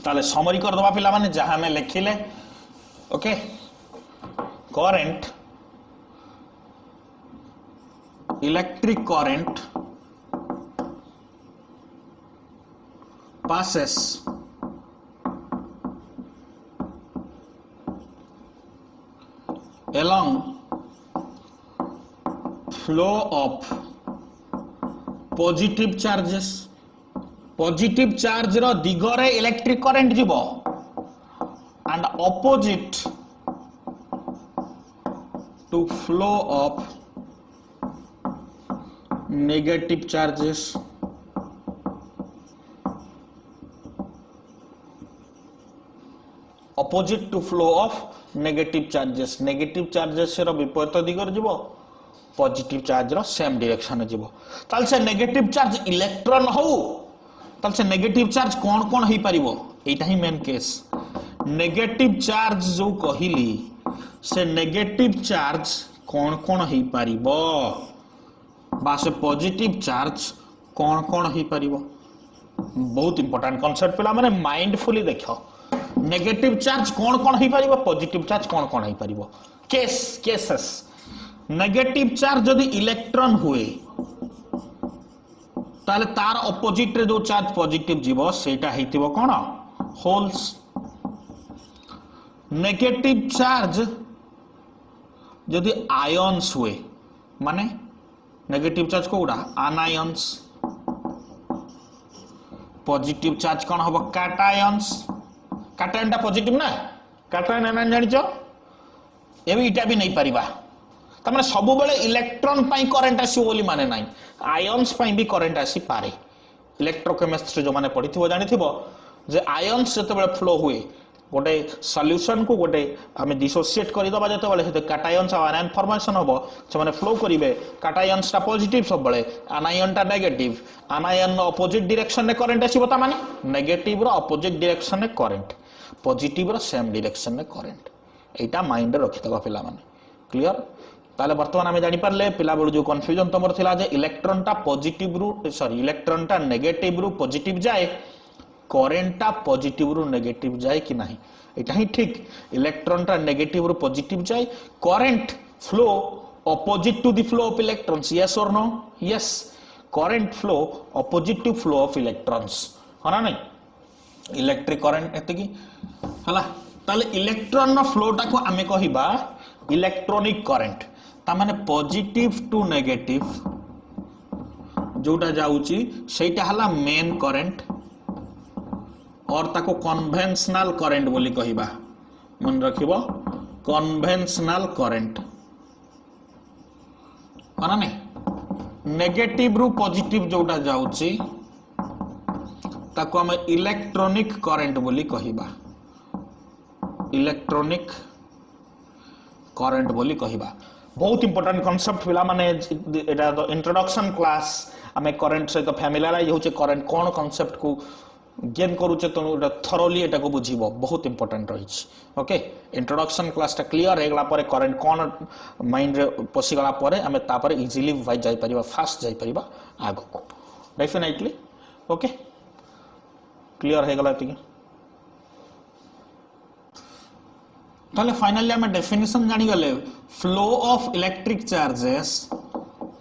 ताले समरी कर दबा पिला माने जहां में लिखिले okay current electric current passes along flow of positive charges positive charge row दिगरे electric current जीवो and opposite to flow of negative charges opposite to flow of negative charges रो विपरीत दिगरे जीवो पॉजिटिव चार्ज रो सेम डायरेक्शन में जीवो ताल से negative charge electron हो ताल से नेगेटिव चार्ज कोन कोन होई परिबो एटा ही मेन केस नेगेटिव चार्ज जो कहिली से नेगेटिव चार्ज कोन कोन होई परिबो बासे पॉजिटिव चार्ज कौन कौन ही परिबो बहुत इंपोर्टेंट कांसेप्ट पिला माने माइंडफुली देखो नेगेटिव चार्ज कौन कौन ही परिबो पॉजिटिव चार्ज कौन कौन ही परिबो केसेस नेगेटिव चार्ज यदि इलेक्ट्रॉन हुए ताले तार ऑपोजिट रे जो चार्ज पॉजिटिव जीवो सेटा हेतिबो कोन होल्स नेगेटिव चार्ज यदि आयन्स हुए माने नेगेटिव चार्ज कोड़ा आनायंस पॉजिटिव चार्ज कौन हम कैटायंस कैटायन टा पॉजिटिव ना कैटायन आनायन जानि छो एबी इटा भी नहीं परिबा तमने सब बेले इलेक्ट्रॉन पई करंट आसी बोली माने नाही आयन्स पई भी करंट आसी पारे इलेक्ट्रोकेमिस्ट्री जो माने पढिथिबो जानिथिबो जे आयन्स जते बेले फ्लो हुए गोटे सॉल्यूशन को गोटे आमे डिसोसिएट करि दबा जते बेले हेते कैटायन्स और आनायन फॉर्मेशन होबो से माने फ्लो करिवे कैटायन्स ता पॉजिटिव सब बेले आनायन ता नेगेटिव आनायन ऑपोजिट डायरेक्शन में करंट आसीबो ता माने नेगेटिव रो ऑपोजिट डायरेक्शन में करंट पॉजिटिव रो सेम डायरेक्शन में करंट एटा माइंड रे रखि दबा पिला माने क्लियर ताले वर्तमान आमे जानि परले पिला बेलु जो कंफ्यूजन तमर थिला जे इलेक्ट्रॉन ता पॉजिटिव रु सॉरी इलेक्ट्रॉन ता नेगेटिव रु पॉजिटिव जाए करंट ता पॉजिटिव रु नेगेटिव जाए कि नहीं एटा ही ठीक इलेक्ट्रॉन ता नेगेटिव रु पॉजिटिव जाए current flow opposite to the flow of electrons yes और no yes current flow opposite to flow of electrons हना नहीं इलेक्ट्रिक करंट एते की हला ताले इलेक्ट्रॉन नो फ्लो ता को हमें कहिबा इलेक्ट्रॉनिक करंट ता माने पॉजिटिव टू नेगेटिव जोटा जाउची सेटा हला मेन करंट और ताको कन्वेंशनल करंट बोली कहिबा मन रखिबो कन्वेंशनल करंट माना नहीं नेगेटिव रु पॉजिटिव जोटा जाउची ताको हम इलेक्ट्रॉनिक करंट बोली कहिबा इलेक्ट्रॉनिक करंट बोली कहिबा बहुत इंपोर्टेंट कांसेप्ट पिला माने एटा तो इंट्रोडक्शन क्लास हमें करंट से तो फैमिलियराइज होचे करंट कोन कांसेप्ट को गेन करूचे तो थरोली एटा को बुझिबो बहुत इंपोर्टेंट रही ओके इंट्रोडक्शन क्लास टा क्लियर हे गला परे करंट कोन माइंड रे पसी गला परे हमें ता परे इजीली वाइ जाई परिबा फास्ट जाई परिबा आगो को डेफिनेटली ओके क्लियर हे गला ठीक ताले फाइनली हमें डेफिनेशन जानि गले flow of electric charges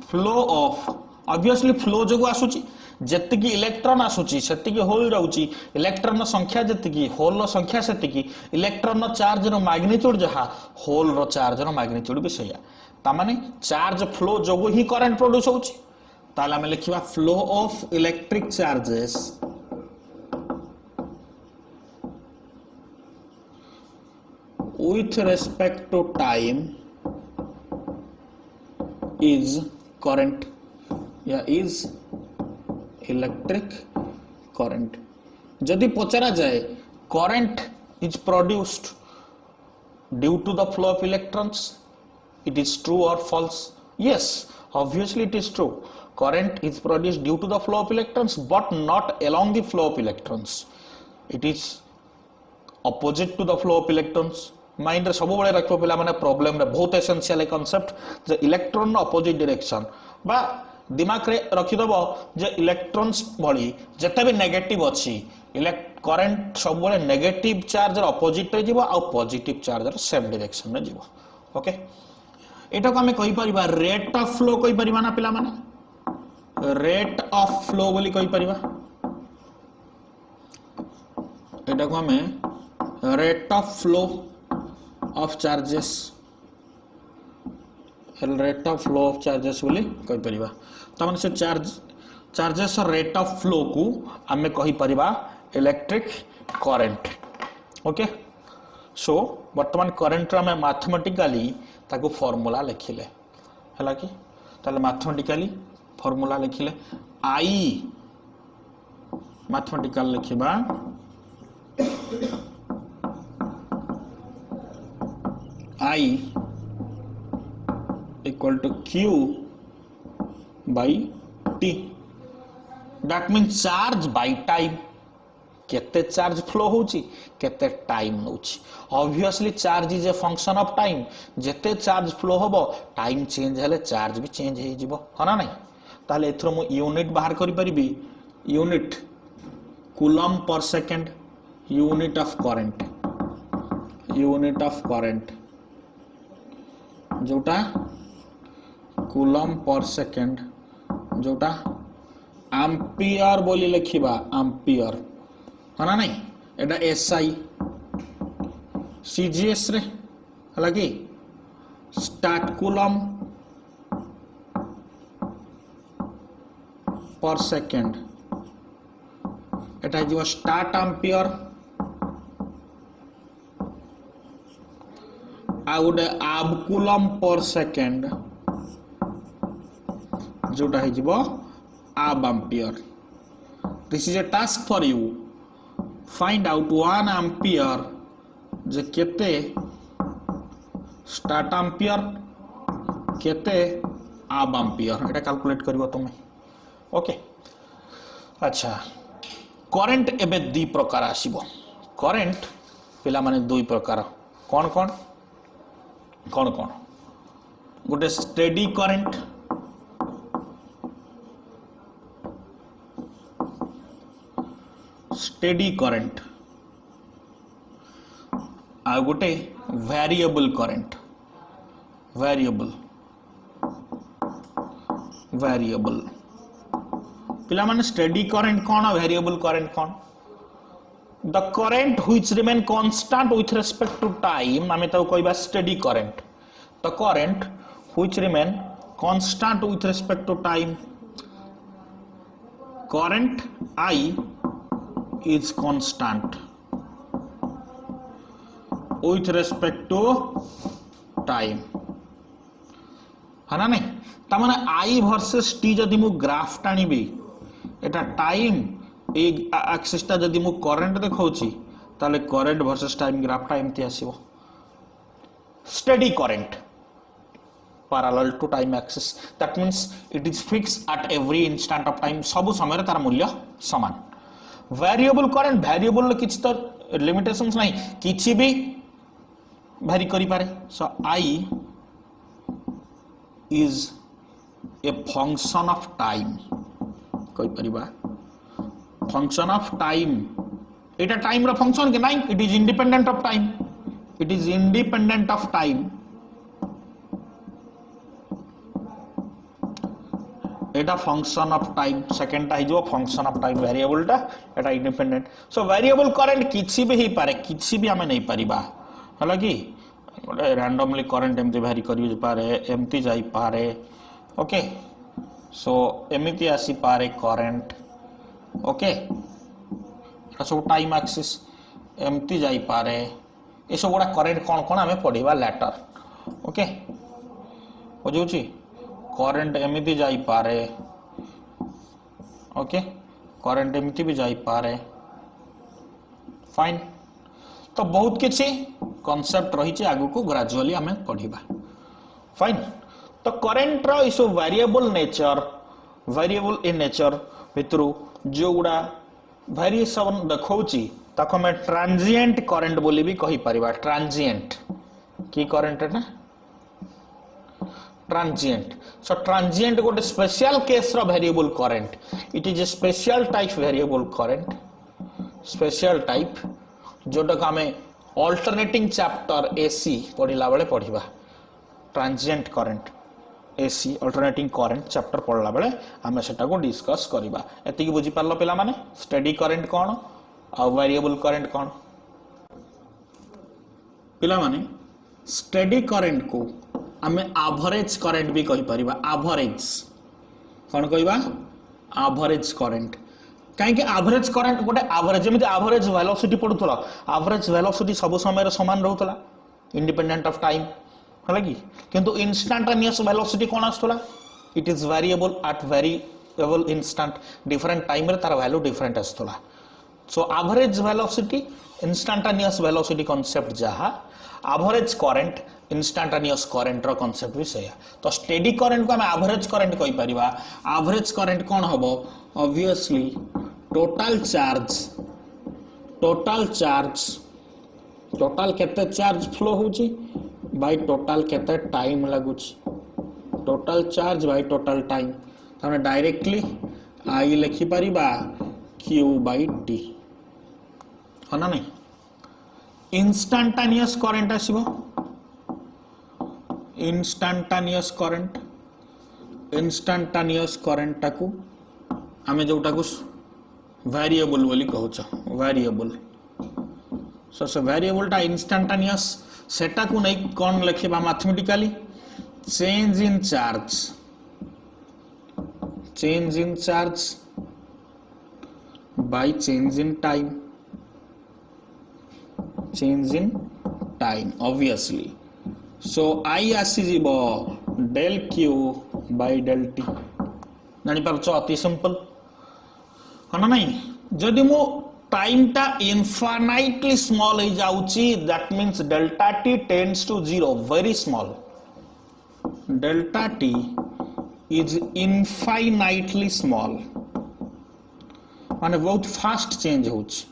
flow of obviously flow जो आसुची जति की इलेक्ट्रॉन आसुची सेति की होल जाउची इलेक्ट्रॉन रो संख्या जति की होल रो संख्या सेति की इलेक्ट्रॉन रो चार्ज रो मैग्नीट्यूड जहा होल रो चार्ज रो मैग्नीट्यूड भी सैया ता माने चार्ज फ्लो जो ही करंट प्रोड्यूस होची ताला में लिखिबा flow of electric charges with respect to time is current is electric current जदि पचरा जाए current is produced due to the flow of electrons. It is true or false? Yes, obviously it is true. Current is produced due to the flow of electrons, but not along the flow of electrons. It is opposite to the flow of electrons. Mind रे सब बळे रखो पिला माने problem रे बहुत essential है concept जे electron opposite direction बा दिमाग रे रखि दबो जे इलेक्ट्रॉन्स भली जते भी नेगेटिव अछि करंट सब बळे नेगेटिव चार्ज रे ऑपोजिट रे जीवो आ पॉजिटिव चार्ज रे सेम डायरेक्शन रे जीवो ओके एटा को हमें कहि परिबा रेट ऑफ फ्लो कहि परिबा ना पिला माने रेट ऑफ फ्लो बोली कहि परिबा एटा को हमें rate of flow of charges rate of flow of charges बोली कहि परिबा त माने से चार्जेस रेट ऑफ फ्लो को हमें कहि परिबा इलेक्ट्रिक करंट ओके सो वर्तमान करंट रा में मैथमेटिकली ताको फार्मूला लिखिले हला कि ताले मैथमेटिकली फार्मूला लिखिले आई मैथमेटिकल लिखिबा I equal to Q by T. That means charge by time. केते चार्ज फ्लो होची केते टाइम नउची obviously charge is a function of time जेते चार्ज फ्लो होबो टाइम चेंज हेले चार्ज भी चेंज हे जिवो हना नै ताले एथरो मु यूनिट बाहर करि परिबी unit coulomb per second unit of current जोटा कूलम पर सेकंड जोटा एम्पियर बोली लिखिबा एम्पियर हना नहीं एटा एसआई सीजीएस रे हला कि स्टार्ट कूलम पर सेकंड एटा जो स्टार्ट एम्पियर आ गोटे आब कूलम पर सेकंड जोटा है जीवो आब ampere this is a task for you find out 1 ampere जे केते स्टार्ट एम्पियर केते आब एम्पियर एटा कैलकुलेट करबो तुमे ओके अच्छा करंट एबे दु प्रकार आसीबो करंट पिला माने दुई प्रकार कौन कौन कौन कौन गोटे स्टेडी करंट आ गोटे वेरिएबल करंट वेरिएबल पिला माने स्टेडी करंट कौन वेरिएबल करंट कौन the current which remain constant with respect to time आमे तो कहबा steady current the current which remain constant with respect to time current I is constant with respect to time है ना नहीं ता माने I versus T जदि मु ग्राफ टाणीबी एटा टाइम एक एक्सिस ता जदि मु करंट देखौची ताले करंट वर्सेस टाइम ग्राफ टा एमती आसीबो steady current parallel to time axis that means it is fixed at every instant of time सब समय रे तार मूल्य समान वेरिएबल करंट वेरिएबल किछ तो लिमिटेशंस नहीं किछि भी वेरी करि पारे so I is a function of time कहि परिबा फंक्शन ऑफ टाइम एटा टाइम रा फंक्शन के नहीं it is independent of time it is independent of time एटा फंक्शन ऑफ टाइम सेकंड टा जो फंक्शन ऑफ टाइम वेरिएबल टा एटा इंडिपेंडेंट सो वेरिएबल करंट किछि भी ही पारे किछि भी हमें नहीं परिबा हला कि रैंडमली करंट एमती वेरी करि पारे एमती जाई पारे ओके सो एमिति आसी पारे करंट ओके सब टाइम एक्सिस एमती जाई पारे ए सब गुडा करंट कोन कोन हमें पढिबा लेटर ओके हो जोची करंट एमती जाई पारे ओके करंट एमती भी जाई पारे फाइन तो बहुत किछि कॉन्सेप्ट रही आगु को ग्रेजुअली आम पढ़ा फाइन। तो करेन्ट रो वेरिएबल इन नेचर भितर जो गुड़ा वेरिएशन देखौची ताको मैं ट्रांजिएंट करंट बोली भी कहि परिबा। ट्रांजिएंट की करंट ना ट्रांजिएंट। सो ट्रांजिएंट गोटे स्पेशल केस रो variable current. It is a special type variable current, special type जोटा को आमे अल्टरनेटिंग चैप्टर एसी पढ़िला बेले पढ़िबा। Transient current AC alternating current chapter पढ़ला बेले आमे सेटा को डिस्कस करबा। एति की बुझी पारलो पिला माने स्टेडी करंट कोन आ वेरिएबल करंट कोन। पिला माने स्टेडी करंट को आमे एवरेज करंट भी कहि परिबा। एवरेज कोन कहबा एवरेज करंट। कहीं एवरेज करंट गोटे एवरेज जमी एवरेज वेलोसिटी पड़ूला। एवरेज वेलोसिटी सब समय समान रहूला इंडिपेंडेंट ऑफ टाइम है कि किंतु इंस्टांटेनियस वेलोसिटी कौन आसुला। It is variable at variable instant different time रे तार वैल्यू डिफरेंट आसुला। So average velocity instantaneous velocity concept जहा एवरेज करंट इंस्टांटेनियस करंट रो कांसेप्ट भी सेया। तो स्टेडी करंट को हम एवरेज करंट कहि परिबा। एवरेज करंट कौन हबो ऑब्वियसली टोटल केते चार्ज फ्लो होची बाय टोटल केते टाइम लागुची। Total charge by total time तने डायरेक्टली आई लिखि परिबा q बाय t हना नहीं। इंस्टांटेनियस करंट आसीबो। इंस्टांटेनियस करंट टाकू आमे जोटाकू वेरिएबल बोली कहूछ। वेरिएबल सो वेरिएबल टा इंस्टांटेनियस सेटा को नहीं कौन लिखा mathematically change in charge by change in time obviously. So I आसी जीवो del Q by del T जानी पारछ अति सिंपल है ना नहीं। जदि मो टाइम टा इनफाइनाइटली स्मॉल हो जाउची that means delta T tends to 0 very small. Delta T is infinitely small माने बहुत फास्ट चेंज होची।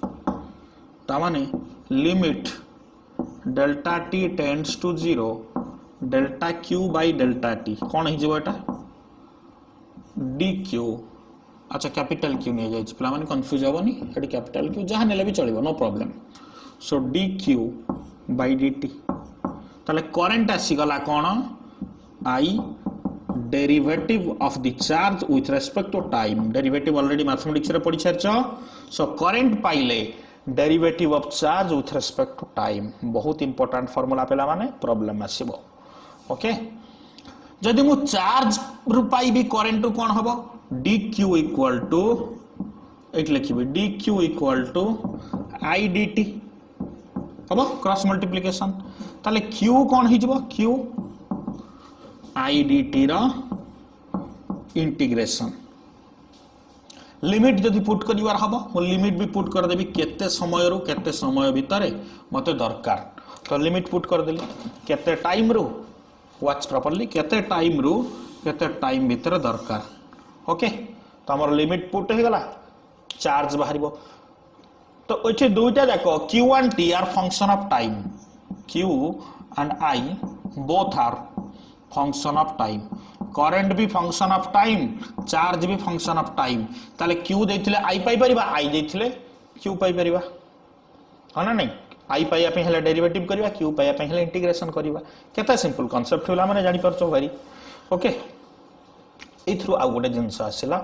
ता माने limit delta T tends to 0 delta Q by delta T कौन हो जिवो एटा डी क्यू। अच्छा कैपिटल क्यू नहीं जाइए पे मैंने कन्फ्यूज हेनी ये कैपिटल क्यू जहाँ नेले भी चलो no problem. So D Q by D T ताले करंट आसीगला कौन I derivative of the charge with respect to time. Derivative already mathematics रे पढ़ी सारछ। सो करंट पाइले derivative of charge with respect to time बहुत इंपोर्टेंट फार्मूला पेला माने प्रॉब्लम आसीबो। ओके जदि मु चार्ज रु पाइबी करंट रु कोन हबो डी क्यू इक्वल टू एट लिखिबे D Q equal to I D T हबो क्रॉस मल्टीप्लिकेशन। ताले क्यू कोन ही जबो क्यू आई डी टी रो इंटीग्रेशन। लिमिट जदि पुट करिवार हबो मो लिमिट भी पुट कर देबी केते समय रु केते समय भितरे मते दरकार। तो लिमिट पुट कर देली केते टाइम रु वॉच प्रॉपर्ली केते टाइम रु केते टाइम भितरे दरकार। ओके तो हमर लिमिट पुट हो गला चार्ज बाहरिबो। तो एठी दुईटा जाको q and t are function of time. q and i both are function of time. Current भी फंक्शन ऑफ टाइम चार्ज भी फंक्शन ऑफ टाइम। ताले q देथिले i पाई परिबा i देथिले q पाई परिबा है ना नहीं। i पाइया पे हेले डेरिवेटिव करबा q पाइया पे हेले इंटीग्रेशन करबा। केता सिंपल कांसेप्ट होला माने जानि परछो वेरी। ओके इथ्रु आ गोटे जिनस आसिला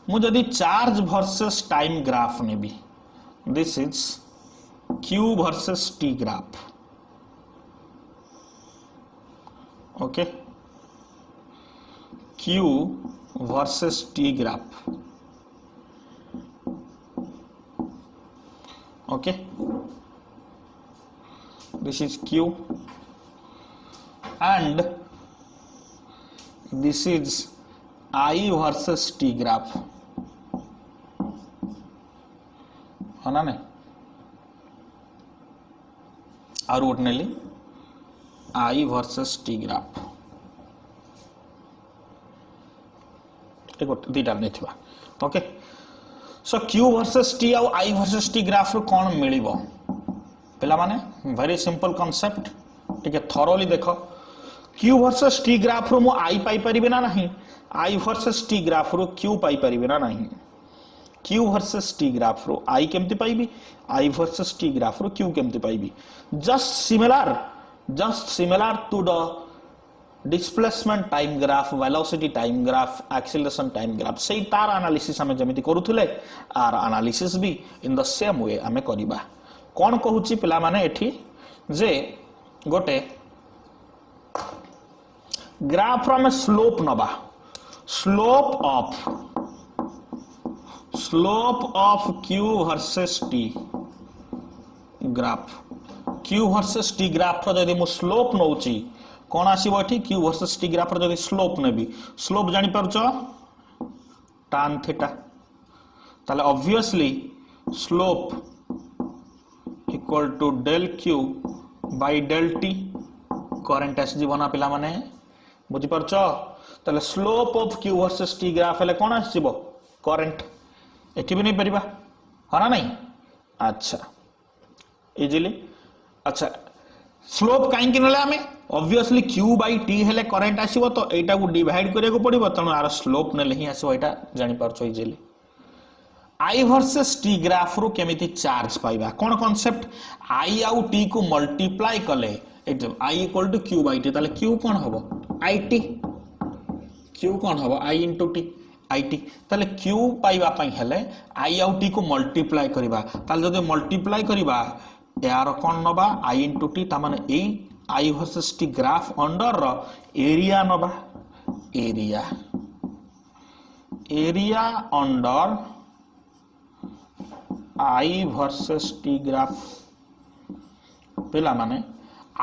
मु जदि charge versus time graph navy this is q versus t graph. Okay q versus t graph. Okay this is q and this is I versus t graph है ना नहीं। Are गोटे नेली आई वर्सेस टी ग्राफ गोटे दुईटा नहीं okay so Q versus T आउ आई versus T graph रू कौन मिलिबो पिला माने वेरी सिंपल कांसेप्ट ठीक है थरोली देखो क्यू वर्सेस टी ग्राफ रू मु आई पाई परिबे ना नहीं आई वर्सेस टी ग्राफ रू क्यू पाई परिबे ना नहीं क्यू वर्सेस टी ग्राफ रू आई केमती पाइबी आई वर्सेस टी ग्राफ रू क्यू केमती पाइबी just similar to the displacement time graph velocity time graph acceleration time graph से तार एनालिसिस हमें जमिति करूथुले आर एनालिसिस भी इन द सेम वे हमें करिबा कौन कहूची पिला माने एठी जे गोटे ग्राफ रो में स्लोप नबा slope of Q versus T graph Q versus T graph रो जदी मु स्लोप नउची कौन आसीबो एठी क्यू वर्सेस टी ग्राफ रो जदी स्लोप नेबी स्लोप जानि परछो tan थीटा ताले obviously slope equal to del Q by del T current एस जीवना पिला माने बुझी परछो ताले slope of Q versus T graph हेले कोन आसीबो करंट एठी भी नहीं परिबा हना नहीं अच्छा इजीली अच्छा स्लोप काई किनले हमें ऑब्वियसली क्यू बाय टी हेले करंट आसीबो तो एटा को डिवाइड करिया को पड़िबो तनो आर स्लोप नेले ही आसीबो एटा जानि परछो easily I versus T graph रो केमिति चार्ज पाइबा कोन कांसेप्ट आई आउ टी को मल्टीप्लाई कले I equal to Q by T ताले क्यू कौन हबो आई टी क्यू कौन हबो I into T I T ताले क्यू पाइबा पई हेले आई आउ टी को मल्टीप्लाई करिबा ताले जदि मल्टीप्लाई करिबा यार कौन नबा आई इंटू टी ता माने ए I versus T graph under रो एरिया नबा area under I versus T graph पिला माने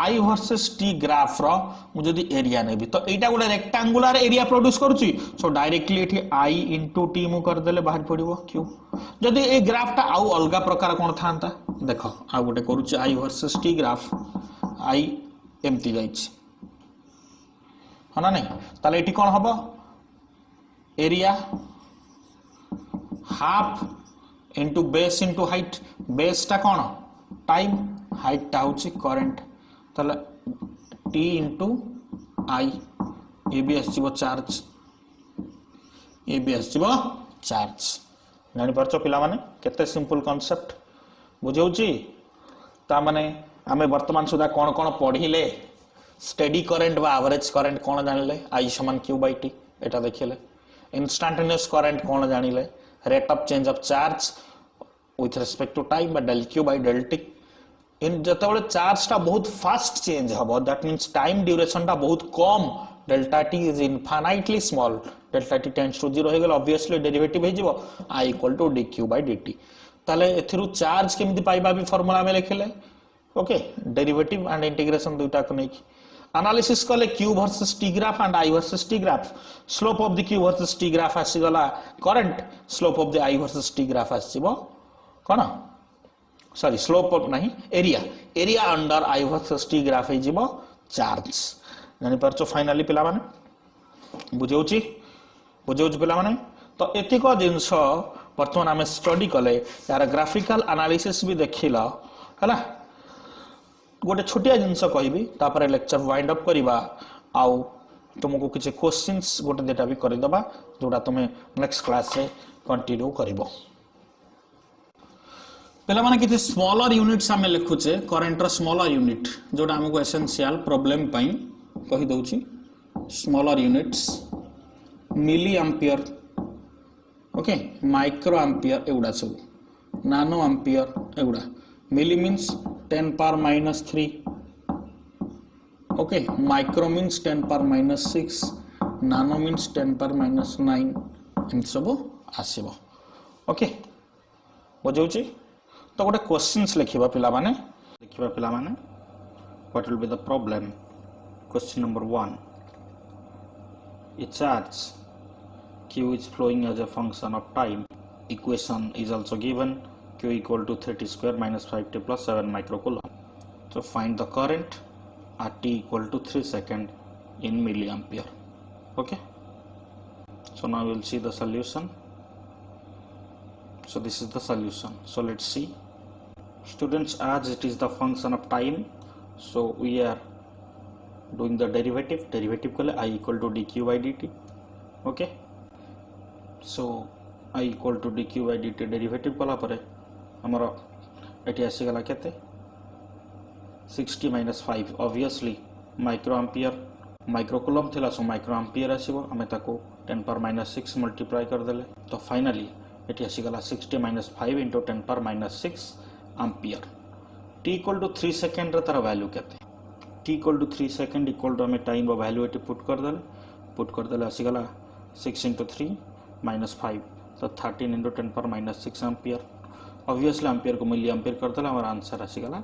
आई वर्सेस टी ग्राफ रो मुझे दी एरिया नेबी तो एटा गोटे रेक्टेंगुलर एरिया प्रोड्यूस करूची सो डायरेक्टली एठी आई इंटू टी मु कर देले बाहर पड़िबो क्यू जदी ए ग्राफ टा आउ अलगा प्रकार कोन थांता देखो आ गोटे करूची I versus T graph I एमटी जाइछ हना नहीं ताले एठी कोन हबो area half into base into height base टा कोन टाइम हाइट टा होची करंट ताले टी इंटू आई ए बी आसीबो चार्ज ए बी आसीबो चार्ज जानि परछो पिला माने केते सिंपल कांसेप्ट बुझौची ता माने आमे वर्तमान सुधा कोन कोन पढिले स्टेडी करंट बा एवरेज करंट कोन जानिले आई समान क्यू बाय टी एटा देखिले इंस्टेंटेनियस करंट कोन जानिले rate of change of charge with respect to time बा del Q by del T इन जतबे चार्ज टा बहुत फास्ट चेंज हबो दैट मींस टाइम ड्यूरेशन टा बहुत कम delta T is infinitely small delta T tends to 0 हो गेल ऑब्वियसली डेरिवेटिव हे जिवो I equal to dq by dt ताले एथिरु चार्ज केमति पाइबा भी फार्मूला में लिखले ओके डेरिवेटिव एंड इंटीग्रेशन दुटा को नै एनालिसिस कले q versus t graph and i versus t graph slope of the q versus t graph आसी गला current slope of the i versus t graph आसीबो कोन सॉरी स्लोप ऑफ नहीं area under I versus T graph हे जिवो charge जानि परछो finally पिला माने बुझौची पिला माने तो एतिको जिंस वर्तमान आमे स्टडी कले यार ग्राफिकल एनालिसिस भी देखिला हला गोटे छोटिया जिंस कहबी तापर लेक्चर वाइंड अप करिबा आउ तुमको किछ क्वेश्चंस गोटे डेटा भी करि दबा जोडा तुमे नेक्स्ट क्लास से कंटिन्यू करिवो पहला माने किछि स्मॉलर यूनिट्स आमे लिखुचे करंट रो स्मॉलर यूनिट जोडा हमको एसेंशियल प्रॉब्लम पई कहि दउची smaller units milli ampere okay micro ampere एउडा सब नानो एम्पियर एउडा milli means 10 power minus 3 okay micro means 10 power minus 6 nano means 10 power minus 9 इन सब आसीबो ओके बुझौची तो गोटे क्वेश्चंस लिखिबा पिला माने what will be the problem question number 1 a charge q is flowing as a function of time equation is also given q equal to 30 square minus 5t plus 7 microcoulomb So find the current at t equal to 3 second in milliampere. Okay. So now we'll see the solution. So this is the solution. So let's see. Students, as it is the function of time, so we are doing the derivative kale I equal to dq by dt. Okay. So I equal to dq by dt derivative कला परे हमारा eighty आसी गला केते 60 minus 5 obviously microampere microcoulomb थिला सो microampere आसीबो हमें ताको 10 power minus 6 multiply कर देले तो फाइनली एटी आसी गला 60 minus 5 into 10 power minus 6 ampere. t equal to 3 second रे तारा वैल्यू केते t equal to 3 second equal to हमें टाइम व वैल्यू एटी पुट कर देले आसी गला 6 into 3 minus 5 तो 13 into 10 power minus 6 ampere. Obviously ampere को मिली एम्पियर कर देला हमारा आंसर आसी गला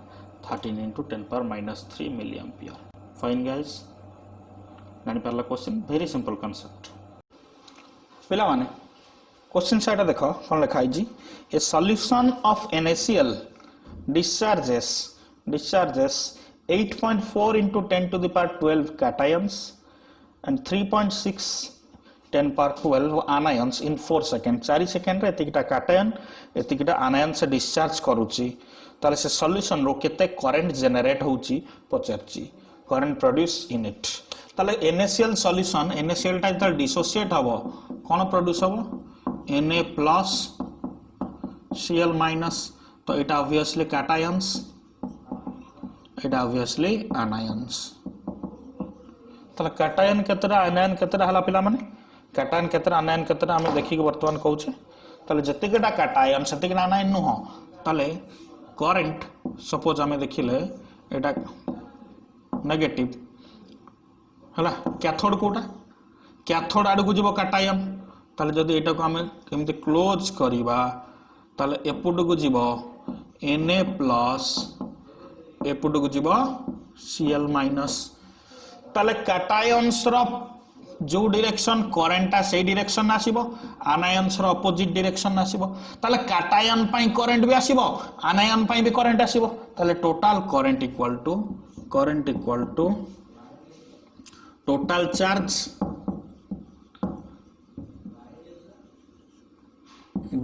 13 into 10 power minus 3 milli ampere. Fine guys. जानि पारला क्वेश्चन वेरी सिंपल कांसेप्ट पिला माने क्वेश्चन साइड देखो कोन लिखा है जी a solution of NaCl discharges 8.4 into 10 to the power 12 cations and 3.6 10 power 12 anions in 4 seconds 4 second रे एतिकिटा कैटायन एतिकिटा आनायन से डिस्चार्ज करूची ताले से सॉल्यूशन रो केते करंट जनरेट होउची पचरची करंट प्रोड्यूस इन इट ताले NaCl सॉल्यूशन NaCl टा जता डिसोसिएट हबो कोन प्रोड्यूस हबो Na प्लस Cl माइनस तो एटा ऑब्वियसली कैटायंस एटा ऑब्वियसली आनायंस ताले कैटायन केतरा आनायन केतरा हला पिला माने कैटायन केतरा आनायन केतरा हमें देखि के वर्तमान कहउछे ताले जतिकेटा कैटायन सतिकेटा आनायन नु हो ताले करंट सपोज हमें देखिले एटा नेगेटिव हला कैथोड कोटा कैथोड आडू को जीवो कैटायन ताले जदी एटा को हमें केमते क्लोज करिबा ताले एपुड को जीवो Na प्लस एपुड को जीवो Cl माइनस ताले कैटायंस रो जो डायरेक्शन करंट से डायरेक्शन आसीबो आनायंस रो अपोजिट डायरेक्शन आसीबो ताले कैटायन पई करंट भी आसीबो आनायन पई भी करंट आसीबो ताले total current equal to total charge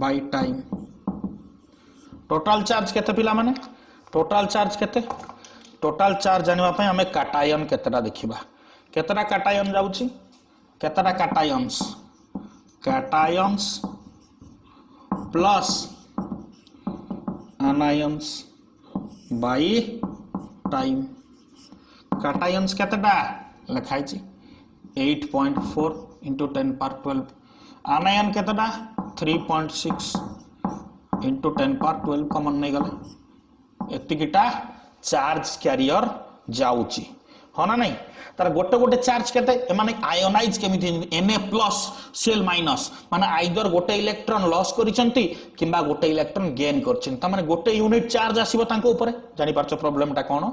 by time total charge केते पिला माने टोटल चार्ज केते टोटल चार्ज जानवा पई हमें कैटायन केतेटा देखिबा केतेटा कैटायन जाउची केतेटा cations plus anions by time cations केतेटा लिखाई छी 8.4 into 10 power 12 आनायन केतेटा 3.6 into 10 power 12 कॉमन नहीं गले एतिकिटा चार्ज कैरियर जाउची हो ना नहीं तार गोटे गोटे चार्ज केते माने आयोनाइज केमिति Na प्लस Cl माइनस माने आइदर गोटे इलेक्ट्रॉन लॉस करिसंती किबा गोटे इलेक्ट्रॉन गेन करछन त माने गोटे यूनिट चार्ज आसीबो तांको ऊपर जानि पारछ प्रॉब्लम ता कोन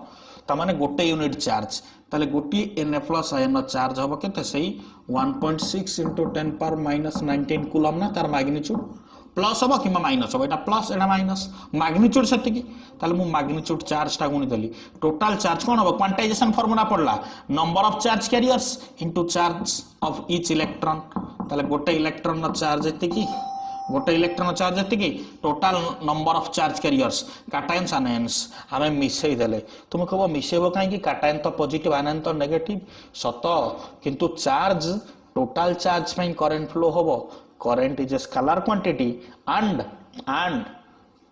त माने गोटे यूनिट चार्ज ताले गोटी Na प्लस आयन चार्ज हबो केते सही 1.6 into 10 power minus 19 कूलम ना तार मैग्नीट्यूड प्लस हबो किबा माइनस हबो एटा प्लस एटा माइनस मैग्नीट्यूड सेतिकी ताले मु मैग्नीट्यूड चार्ज ता गुणी देली टोटल चार्ज कोन हबो क्वांटाइजेशन फार्मूला पड़ला number of charge carriers into charge of each electron ताले गोटे इलेक्ट्रॉन नो चार्ज एतिकी गोटे इलेक्ट्रॉन चार्ज एतिकी total number of charge carriers cations anions हमें मिसई देले तुम कहबो मिसेबो काहे कि कैटायन तो पॉजिटिव आनायन तो नेगेटिव सत किंतु चार्ज टोटल चार्ज में करंट फ्लो होबो current is a scalar quantity and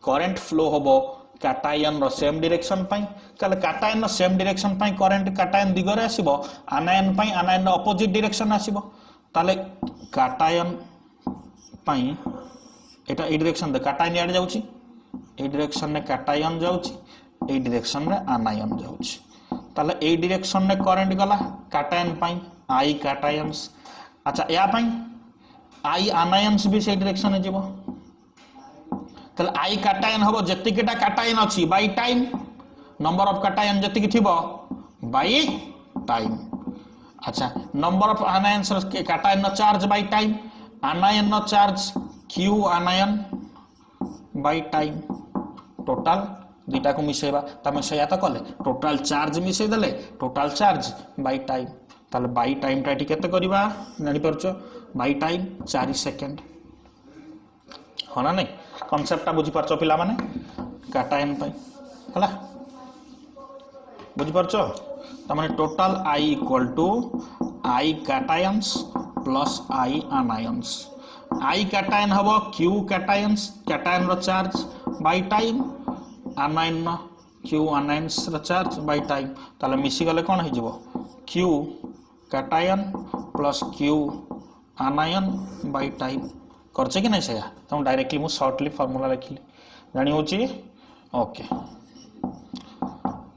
current flow hobo cation ro same direction pai kale cation ro same direction pai current cation digore asibo anion pai anion ro opposite direction asibo tale cation pai eta e direction de cation ade jauchi e direction ne cation jauchi e direction re anion jauchi tale e direction ne current gala cation pai I cations acha ya pai I anions भी से direction है जीवो तले I cation हबो जतिकेटा cation अछि by time number of cation जतिकि थिबो बाय टाइम अच्छा number of anions cation charge by time anion charge Q anion by time total दुईटा को मिसेबा तमें सैया तो कले टोटाल चार्ज मिसई देले टोटाल चार्ज बाय टाइम ताले बाय टाइम टा एटी केते करबा जानि परछो बाय टाइम 4 सेकंड हो ना नहीं कांसेप्ट बुझी परछो पिला माने काटायन पाई हला बुझी परछो तमाने total I equal to I cations plus I anions I cation हबो Q कैटायंस कैटायन रो charge by time anion Q anions रो चार्ज बाय टाइम ताले मिसी गले कोन हे जिवो Q cation plus Q anion by time करछे कि नै सेया त डायरेक्टली मु शॉर्टली फार्मूला लिखली जानि होची ओके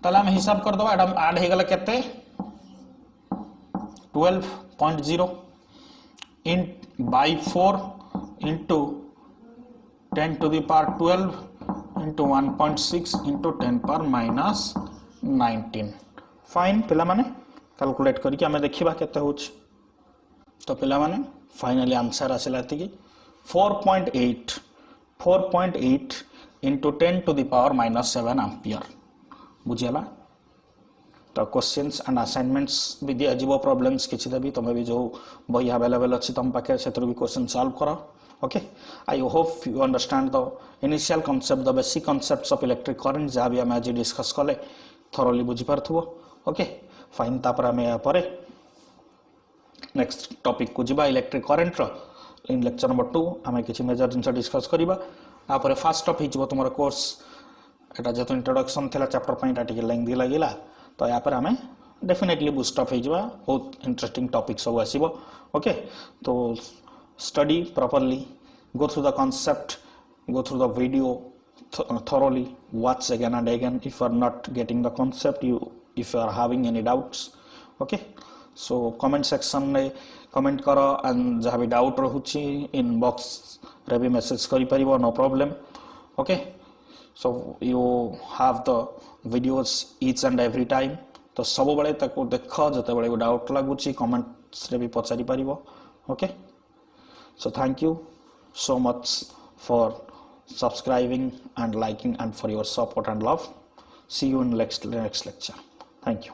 ताले हम हिसाब कर दबा एडम ऐड हे गला केते 12.0 in by 4 into 10 to the power 12 into 1.6 into 10 power minus 19 fine पिला माने कैलकुलेट करके हमें देखिबा केते होछ तो पिला माने फाइनली आंसर आसला एतिकी 4.8 into 10 to the power minus 7 ampere बुझियला तो क्वेश्चंस एंड असाइनमेंट्स भी दिया जीवो प्रॉब्लम्स किछि देबी तमे भी जो बही अवेलेबल अछि तम पाके सेतर भी क्वेश्चन सॉल्व करो okay I hope you understand the initial concept the basic concepts of electric current जहाँ भी हम आज डिस्कस कले थोरली बुझी पारथुबो ओके फाइन तापर हम या परे नेक्स्ट टॉपिक को जिबा इलेक्ट्रिक करंट रो इन लेक्चर नंबर 2 हम किछि मेजर जिंस डिस्कस करिबा आपरे फर्स्ट टॉप हिजबो तुमरो कोर्स एटा जेतो इंट्रोडक्शन थिला चैप्टर पॉइंट आटिके लेंथी लागिला तो यहाँ पर हमें डेफिनेटली बूस्ट अप हो बहुत इंटरेस्टिंग टॉपिक सब आसीबो ओके तो study properly go through the concept go through the video thoroughly watch again and again if you are not getting the concept if you are having any doubts okay so comment section में comment करो and जहाँ भी doubt रहुची inbox रे भी message करी परिबो no problem okay so you have the videos each and every time तो सब बड़े तक देख जते बड़े डाउट लागुची कमेंट्स रे भी पचारि परिबो okay so thank you so much for subscribing and liking and for your support and love see you in next lecture thank you